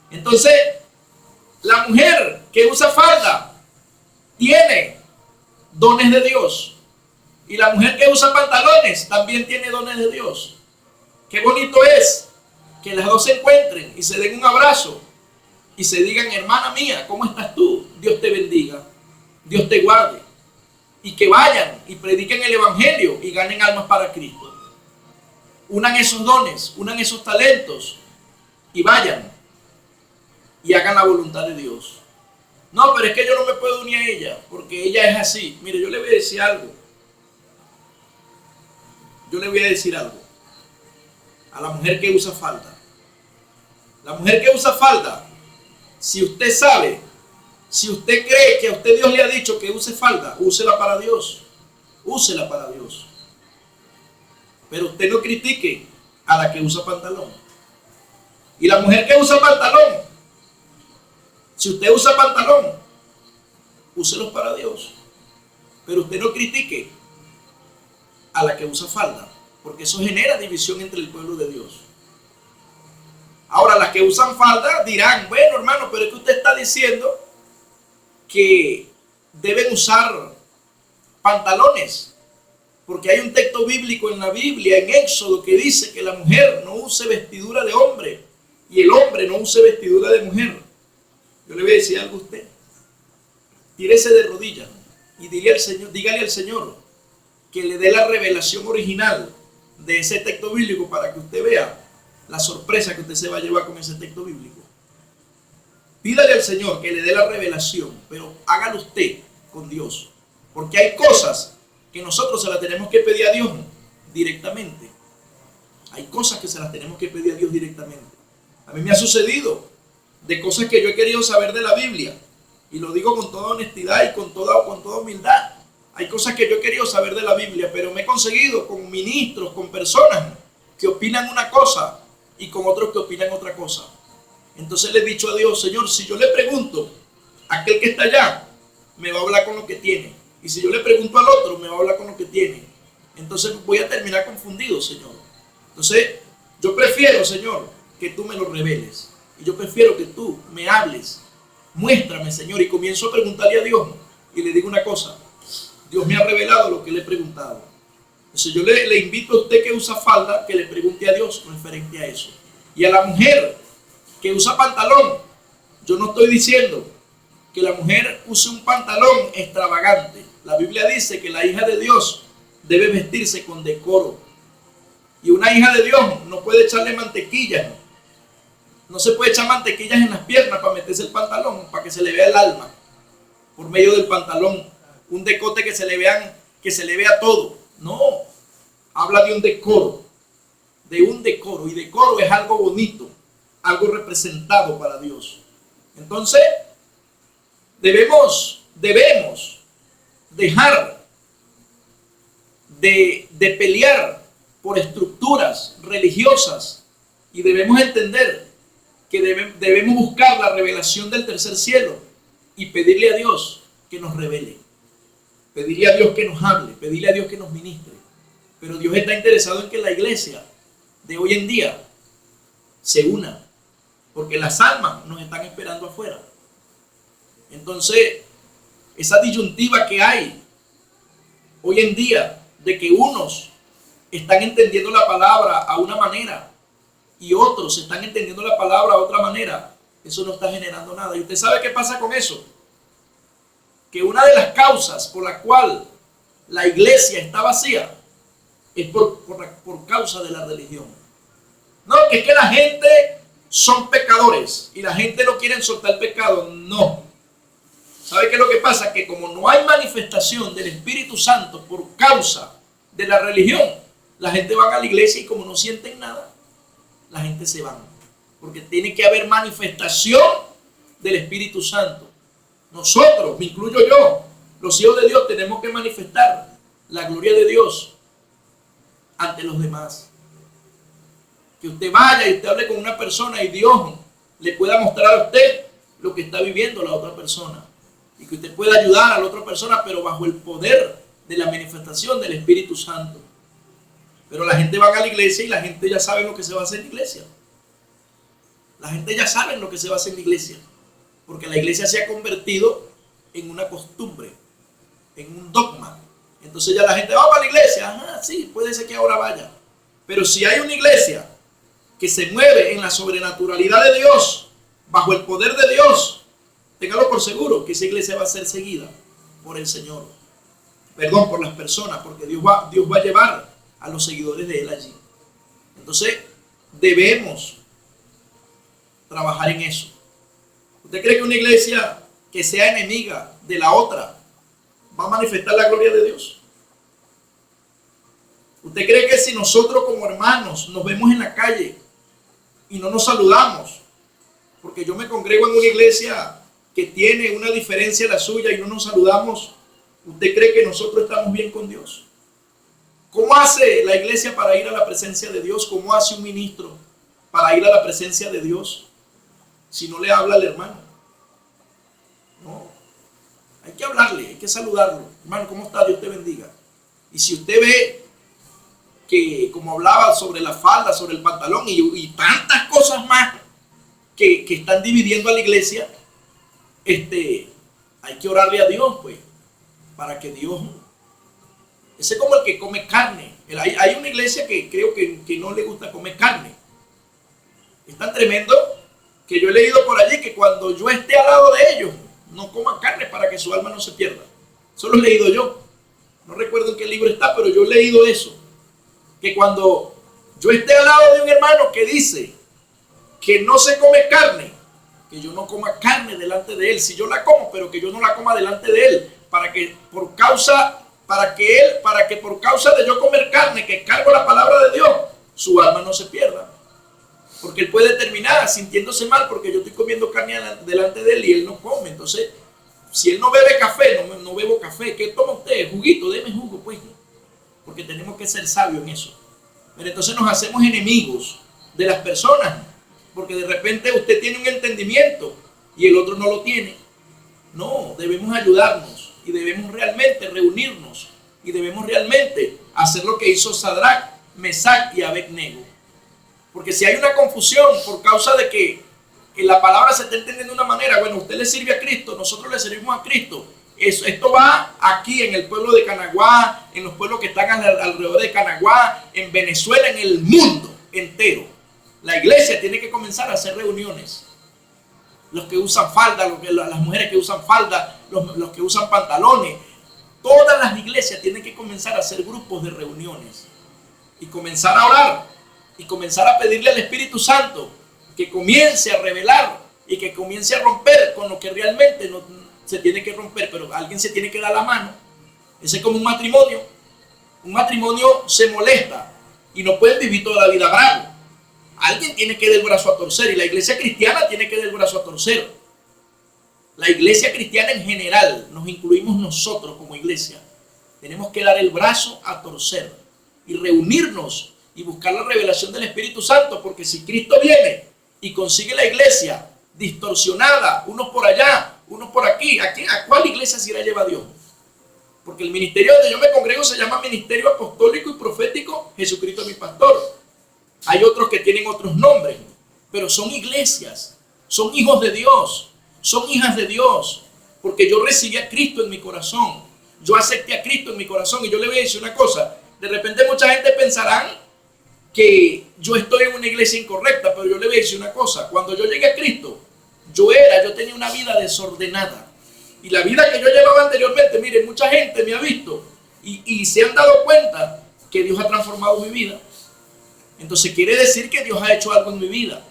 Entonces, la mujer que usa falda tiene dones de Dios. Y la mujer que usa pantalones también tiene dones de Dios. Qué bonito es que las dos se encuentren y se den un abrazo y se digan: hermana mía, ¿cómo estás tú? Dios te bendiga, Dios te guarde. Y que vayan y prediquen el evangelio y ganen almas para Cristo. Unan esos dones, unan esos talentos y vayan y hagan la voluntad de Dios. No, pero es que yo no me puedo unir a ella porque ella es así. Mire, yo le voy a decir algo. Yo le voy a decir algo a la mujer que usa falda. La mujer que usa falda, si usted sabe, si usted cree que a usted Dios le ha dicho que use falda, úsela para Dios. Úsela para Dios. Pero usted no critique a la que usa pantalón. Y la mujer que usa pantalón, si usted usa pantalón, úselos para Dios. Pero usted no critique a la que usa falda, porque eso genera división entre el pueblo de Dios. Ahora, las que usan falda dirán: bueno, hermano, pero es que usted está diciendo que deben usar pantalones, porque hay un texto bíblico en la Biblia, en Éxodo, que dice que la mujer no use vestidura de hombre y el hombre no use vestidura de mujer. Yo le voy a decir algo a usted: tírese de rodillas y dígale al Señor que le dé la revelación original de ese texto bíblico para que usted vea la sorpresa que usted se va a llevar con ese texto bíblico. Pídale al Señor que le dé la revelación, pero hágalo usted con Dios, porque hay cosas que nosotros se las tenemos que pedir a Dios directamente. Hay cosas que se las tenemos que pedir a Dios directamente. A mí me ha sucedido de cosas que yo he querido saber de la Biblia, y lo digo con toda honestidad y con toda humildad. Hay cosas que yo he querido saber de la Biblia, pero me he conseguido con ministros, con personas que opinan una cosa y con otros que opinan otra cosa. Entonces le he dicho a Dios: Señor, si yo le pregunto a aquel que está allá, me va a hablar con lo que tiene. Y si yo le pregunto al otro, me va a hablar con lo que tiene. Entonces voy a terminar confundido, Señor. Entonces yo prefiero, Señor, que tú me lo reveles. Y yo prefiero que tú me hables. Muéstrame, Señor. Y comienzo a preguntarle a Dios. Y le digo una cosa: Dios me ha revelado lo que le he preguntado. Entonces yo le invito a usted que usa falda, que le pregunte a Dios referente a eso. Y a la mujer que usa pantalón, yo no estoy diciendo que la mujer use un pantalón extravagante. La Biblia dice que la hija de Dios debe vestirse con decoro. Y una hija de Dios no puede echarle mantequilla. No se puede echar mantequillas en las piernas para meterse el pantalón, para que se le vea el alma por medio del pantalón. Un decote que se le vea todo. No, habla de un decoro. De un decoro. Y decoro es algo bonito, algo representado para Dios. Entonces, debemos dejar de pelear por estructuras religiosas y debemos entender que debemos buscar la revelación del tercer cielo y pedirle a Dios que nos revele, pedirle a Dios que nos hable, pedirle a Dios que nos ministre. Pero Dios está interesado en que la iglesia de hoy en día se una, porque las almas nos están esperando afuera. Entonces, esa disyuntiva que hay hoy en día de que unos están entendiendo la palabra a una manera y otros están entendiendo la palabra a otra manera, eso no está generando nada. ¿Y usted sabe qué pasa con eso? Que una de las causas por la cual la iglesia está vacía es por causa de la religión. No, que es que la gente son pecadores y la gente no quiere soltar el pecado. No. ¿Sabe qué es lo que pasa? Que como no hay manifestación del Espíritu Santo por causa de la religión, la gente va a la iglesia y como no sienten nada, la gente se va. Porque tiene que haber manifestación del Espíritu Santo. Nosotros, me incluyo yo, Los hijos de Dios tenemos que manifestar la gloria de Dios ante los demás. Que usted vaya y usted hable con una persona y Dios le pueda mostrar a usted lo que está viviendo la otra persona. Y que usted pueda ayudar a la otra persona, pero bajo el poder de la manifestación del Espíritu Santo. Pero la gente va a la iglesia y la gente ya sabe lo que se va a hacer en la iglesia. La gente ya sabe lo que se va a hacer en la iglesia. Porque la iglesia se ha convertido en una costumbre, en un dogma. Entonces ya la gente va para la iglesia. Ajá, sí, puede ser que ahora vaya. Pero si hay una iglesia que se mueve en la sobrenaturalidad de Dios, bajo el poder de Dios, téngalo por seguro que esa iglesia va a ser seguida por el Señor. Perdón, por las personas, porque Dios va a llevar a los seguidores de Él allí. Entonces, debemos trabajar en eso. ¿Usted cree que una iglesia que sea enemiga de la otra va a manifestar la gloria de Dios? ¿Usted cree que si nosotros como hermanos nos vemos en la calle y no nos saludamos, porque yo me congrego en una iglesia que tiene una diferencia a la suya y no nos saludamos, ¿usted cree que nosotros estamos bien con Dios? ¿Cómo hace la iglesia para ir a la presencia de Dios? ¿Cómo hace un ministro para ir a la presencia de Dios si no le habla al hermano? No, hay que hablarle, hay que saludarlo. Hermano, ¿cómo está? Dios te bendiga. Y si usted ve que, como hablaba sobre la falda, sobre el pantalón y tantas cosas más que están dividiendo a la iglesia, hay que orarle a Dios, pues, para que Dios... Ese es como el que come carne. Hay una iglesia que creo que no le gusta comer carne. Es tan tremendo que yo he leído por allí que cuando yo esté al lado de ellos, no coman carne para que su alma no se pierda. Eso lo he leído yo. No recuerdo en qué libro está, pero yo he leído eso. Que cuando yo esté al lado de un hermano que dice que no se come carne, que yo no coma carne delante de él. Si yo la como, pero que yo no la coma delante de él, para que por causa de yo comer carne, que cargo la palabra de Dios, su alma no se pierda. Porque él puede terminar sintiéndose mal porque yo estoy comiendo carne delante de él y él no come. Entonces, si él no bebe café, no bebo café. ¿Qué toma usted? Juguito, deme jugo, pues. Porque tenemos que ser sabios en eso. Pero entonces nos hacemos enemigos de las personas. Porque de repente usted tiene un entendimiento y el otro no lo tiene. No, debemos ayudarnos y debemos realmente reunirnos y debemos realmente hacer lo que hizo Sadrach, Mesach y Abednego. Porque si hay una confusión por causa de que la palabra se está entendiendo de una manera, bueno, usted le sirve a Cristo, nosotros le servimos a Cristo. Esto va aquí en el pueblo de Canaguá, en los pueblos que están alrededor de Canaguá, en Venezuela, en el mundo entero. La iglesia tiene que comenzar a hacer reuniones. Los que usan falda, las mujeres que usan falda, los que usan pantalones. Todas las iglesias tienen que comenzar a hacer grupos de reuniones. Y comenzar a orar. Y comenzar a pedirle al Espíritu Santo que comience a revelar y que comience a romper con lo que realmente no se tiene que romper. Pero alguien se tiene que dar la mano. Ese es como un matrimonio. Un matrimonio se molesta y no pueden vivir toda la vida bravo. Alguien tiene que dar el brazo a torcer y la iglesia cristiana tiene que dar el brazo a torcer. La iglesia cristiana en general, nos incluimos nosotros como iglesia, tenemos que dar el brazo a torcer y reunirnos y buscar la revelación del Espíritu Santo, porque si Cristo viene y consigue la iglesia distorsionada, unos por allá, unos por aquí, ¿a cuál iglesia se irá a llevar Dios? Porque el ministerio donde yo me congrego se llama Ministerio Apostólico y Profético Jesucristo mi Pastor. Hay otros que tienen otros nombres, pero son iglesias, son hijos de Dios, son hijas de Dios, porque yo recibí a Cristo en mi corazón, yo acepté a Cristo en mi corazón. Y yo le voy a decir una cosa, de repente mucha gente pensará que yo estoy en una iglesia incorrecta, pero yo le voy a decir una cosa, cuando yo llegué a Cristo, yo tenía una vida desordenada, y la vida que yo llevaba anteriormente, mire, mucha gente me ha visto y se han dado cuenta que Dios ha transformado mi vida. Entonces quiere decir que Dios ha hecho algo en mi vida.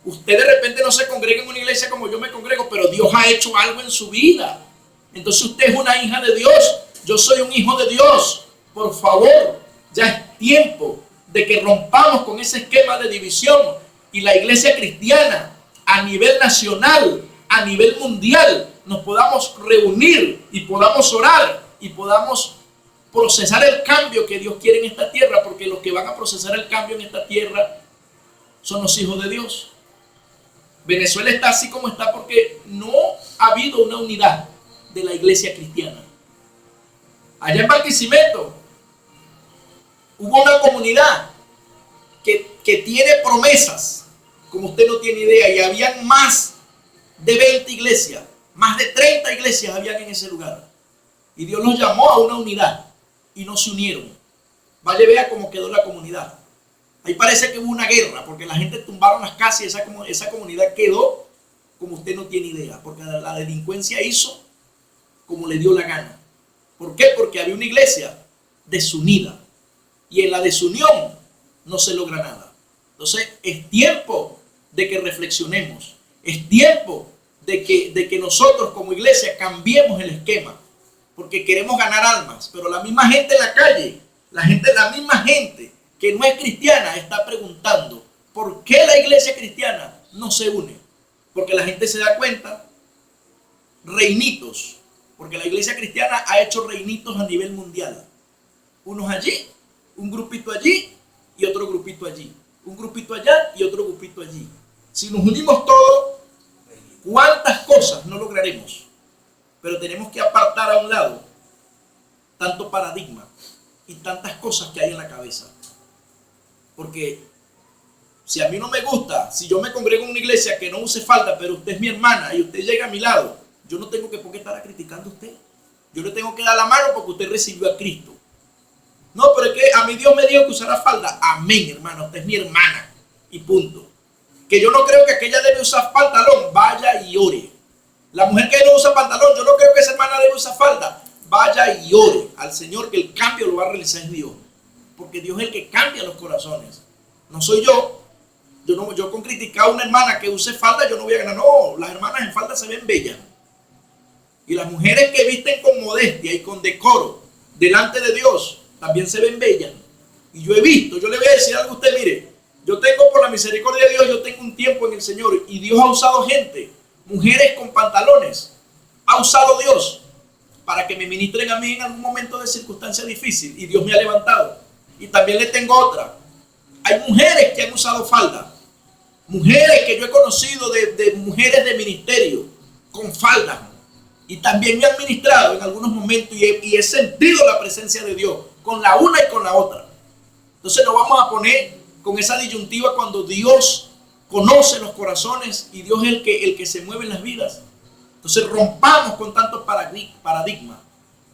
Usted de repente no se congrega en una iglesia como yo me congrego, pero Dios ha hecho algo en su vida. Entonces usted es una hija de Dios, yo soy un hijo de Dios. Por favor, ya es tiempo de que rompamos con ese esquema de división y la iglesia cristiana a nivel nacional, a nivel mundial, nos podamos reunir y podamos orar y podamos procesar el cambio que Dios quiere en esta tierra, porque los que van a procesar el cambio en esta tierra son los hijos de Dios. Venezuela está así como está porque no ha habido una unidad de la iglesia cristiana. Allá en Barquisimeto hubo una comunidad que tiene promesas, como usted no tiene idea, y habían más de 20 iglesias, más de 30 iglesias habían en ese lugar. Y Dios los llamó a una unidad y no se unieron. Vaya, vea cómo quedó la comunidad. Ahí parece que hubo una guerra, porque la gente tumbaron las casas y esa comunidad quedó como usted no tiene idea, porque la delincuencia hizo como le dio la gana. ¿Por qué? Porque había una iglesia desunida, y en la desunión no se logra nada. Entonces es tiempo de que reflexionemos, es tiempo de que nosotros como iglesia cambiemos el esquema, porque queremos ganar almas, pero la misma gente en la calle, la misma gente que no es cristiana está preguntando ¿por qué la iglesia cristiana no se une? Porque la gente se da cuenta, reinitos, porque la iglesia cristiana ha hecho reinitos a nivel mundial. Unos allí, un grupito allí y otro grupito allí. Un grupito allá y otro grupito allí. Si nos unimos todos, ¿cuántas cosas no lograremos? Pero tenemos que apartar a un lado tanto paradigma y tantas cosas que hay en la cabeza. Porque si a mí no me gusta, si yo me congrego en una iglesia que no use falda, pero usted es mi hermana y usted llega a mi lado, yo no tengo por qué estar criticando a usted. Yo le tengo que dar la mano porque usted recibió a Cristo. No, pero es que a mí Dios me dijo que usara falda. Amén, hermano, usted es mi hermana. Y punto. Que yo no creo que aquella debe usar pantalón, vaya y ore. La mujer que no usa pantalón, yo no creo que esa hermana debe usar falda, vaya y ore al Señor, que el cambio lo va a realizar en Dios. Porque Dios es el que cambia los corazones. No soy yo. Yo con criticar a una hermana que use falda, yo no voy a ganar. No, las hermanas en falda se ven bellas. Y las mujeres que visten con modestia y con decoro delante de Dios también se ven bellas. Y yo he visto, yo le voy a decir algo a usted, mire, yo tengo por la misericordia de Dios, yo tengo un tiempo en el Señor y Dios ha usado gente, mujeres con pantalones, ha usado Dios para que me ministren a mí en algún momento de circunstancia difícil y Dios me ha levantado. Y también le tengo otra. Hay mujeres que han usado falda, mujeres que yo he conocido de mujeres de ministerio con falda. Y también me han ministrado en algunos momentos y he sentido la presencia de Dios con la una y con la otra. Entonces nos vamos a poner con esa disyuntiva cuando Dios conoce los corazones y Dios es el que se mueve en las vidas. Entonces rompamos con tantos paradigmas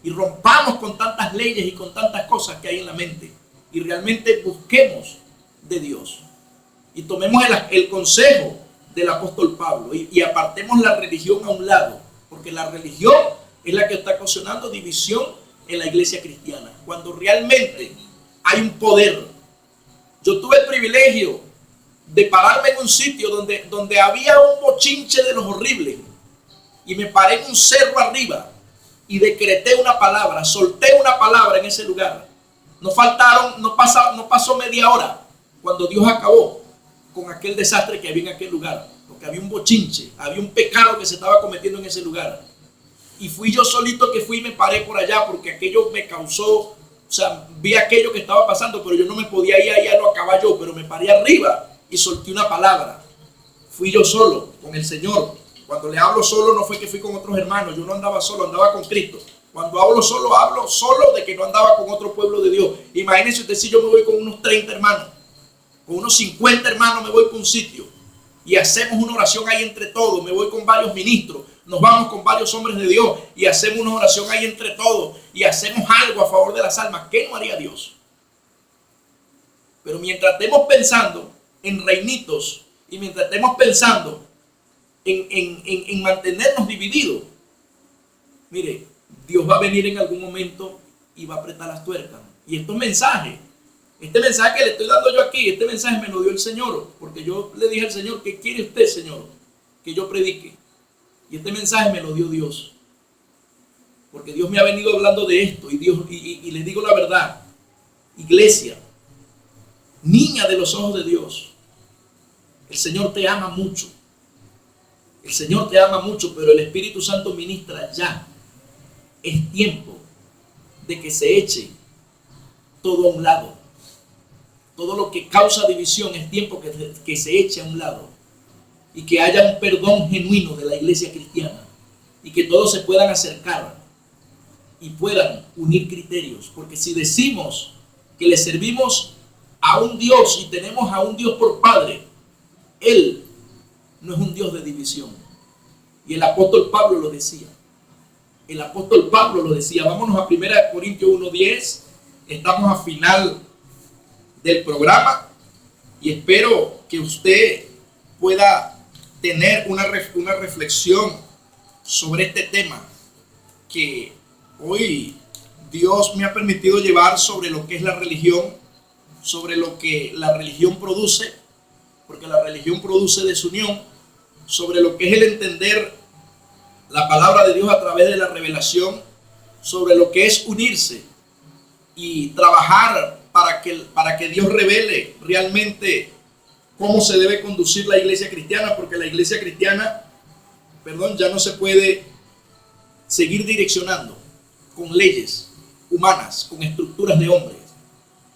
y rompamos con tantas leyes y con tantas cosas que hay en la mente y realmente busquemos de Dios. Y tomemos el consejo del apóstol Pablo y apartemos la religión a un lado. Porque la religión es la que está ocasionando división en la iglesia cristiana. Cuando realmente hay un poder. Yo tuve el privilegio de pararme en un sitio donde había un bochinche de los horribles. Y me paré en un cerro arriba y decreté una palabra, solté una palabra en ese lugar. No pasó media hora cuando Dios acabó con aquel desastre que había en aquel lugar. Porque había un bochinche, había un pecado que se estaba cometiendo en ese lugar. Y fui yo solito que fui y me paré por allá porque aquello me causó, o sea, vi aquello que estaba pasando, pero yo no me podía ir ahí a lo acababa yo, pero me paré arriba y solté una palabra. Fui yo solo con el Señor. Cuando le hablo solo no fue que fui con otros hermanos, yo no andaba solo, andaba con Cristo. Cuando hablo solo de que no andaba con otro pueblo de Dios. Imagínense usted si yo me voy con unos 30 hermanos, con unos 50 hermanos me voy con un sitio. Y hacemos una oración ahí entre todos. Me voy con varios ministros, nos vamos con varios hombres de Dios y hacemos una oración ahí entre todos y hacemos algo a favor de las almas. ¿Qué no haría Dios? Pero mientras estemos pensando en reinitos y mientras estemos pensando en mantenernos divididos, mire, Dios va a venir en algún momento y va a apretar las tuercas. Y estos mensajes, este mensaje que le estoy dando yo aquí, este mensaje me lo dio el Señor, porque yo le dije al Señor, ¿qué quiere usted, Señor, que yo predique? Y este mensaje me lo dio Dios, porque Dios me ha venido hablando de esto, y le digo la verdad, iglesia, niña de los ojos de Dios, el Señor te ama mucho, El Señor te ama mucho, pero el Espíritu Santo ministra ya. Es tiempo de que se eche todo a un lado. Todo lo que causa división es tiempo que se eche a un lado. Y que haya un perdón genuino de la iglesia cristiana. Y que todos se puedan acercar y puedan unir criterios. Porque si decimos que le servimos a un Dios y tenemos a un Dios por Padre, Él no es un Dios de división. Y el apóstol Pablo lo decía. El apóstol Pablo lo decía. Vámonos a 1 Corintios 1:10. Estamos a final del programa y espero que usted pueda tener una reflexión sobre este tema que hoy Dios me ha permitido llevar sobre lo que es la religión, sobre lo que la religión produce, porque la religión produce desunión, sobre lo que es el entender la palabra de Dios a través de la revelación, sobre lo que es unirse y trabajar para que Dios revele realmente cómo se debe conducir la iglesia cristiana, porque la iglesia cristiana, ya no se puede seguir direccionando con leyes humanas, con estructuras de hombres.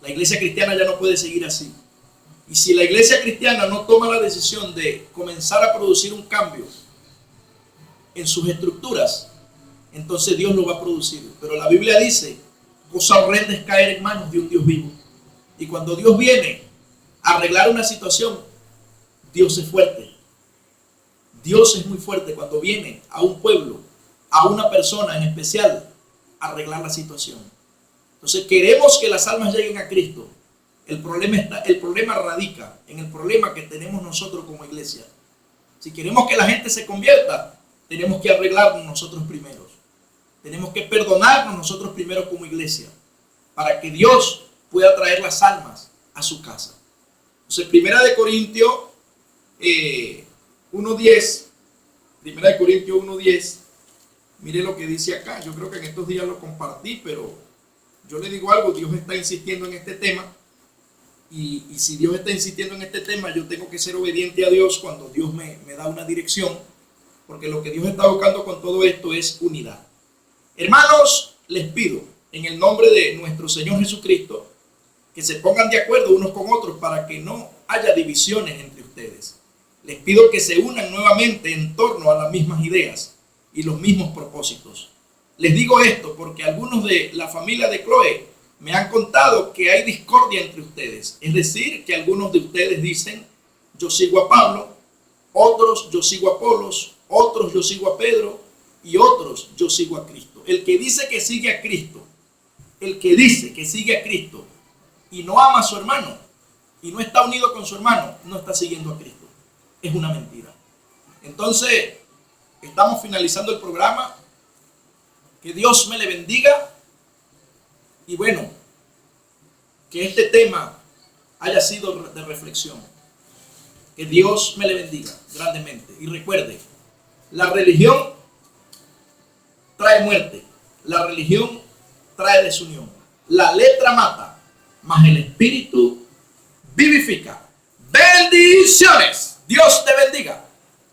La iglesia cristiana ya no puede seguir así. Y si la iglesia cristiana no toma la decisión de comenzar a producir un cambio en sus estructuras, entonces Dios lo va a producir. Pero la Biblia dice, cosa horrenda es caer en manos de un Dios vivo. Y cuando Dios viene a arreglar una situación, Dios es fuerte. Dios es muy fuerte cuando viene a un pueblo, a una persona en especial, a arreglar la situación. Entonces queremos que las almas lleguen a Cristo. El problema radica en el problema que tenemos nosotros como iglesia. Si queremos que la gente se convierta, tenemos que arreglarnos nosotros primeros. Tenemos que perdonarnos nosotros primeros como iglesia, para que Dios pueda traer las almas a su casa. Entonces, 1 Corintios 1:10, 1 Corintios 1:10, mire lo que dice acá. Yo creo que en estos días lo compartí, pero yo le digo algo, Dios está insistiendo en este tema. Y si Dios está insistiendo en este tema, yo tengo que ser obediente a Dios cuando Dios me da una dirección, porque lo que Dios está buscando con todo esto es unidad. Hermanos, les pido en el nombre de nuestro Señor Jesucristo que se pongan de acuerdo unos con otros para que no haya divisiones entre ustedes. Les pido que se unan nuevamente en torno a las mismas ideas y los mismos propósitos. Les digo esto porque algunos de la familia de Chloe me han contado que hay discordia entre ustedes. Es decir, que algunos de ustedes dicen, yo sigo a Pablo, otros yo sigo a Apolos, otros yo sigo a Pedro y otros yo sigo a Cristo. El que dice que sigue a Cristo, el que dice que sigue a Cristo y no ama a su hermano y no está unido con su hermano, no está siguiendo a Cristo. Es una mentira. Entonces, estamos finalizando el programa. Que Dios me le bendiga. Y bueno, que este tema haya sido de reflexión. Que Dios me le bendiga grandemente. Y recuerde, la religión trae muerte. La religión trae desunión. La letra mata, mas el espíritu vivifica. Bendiciones. Dios te bendiga.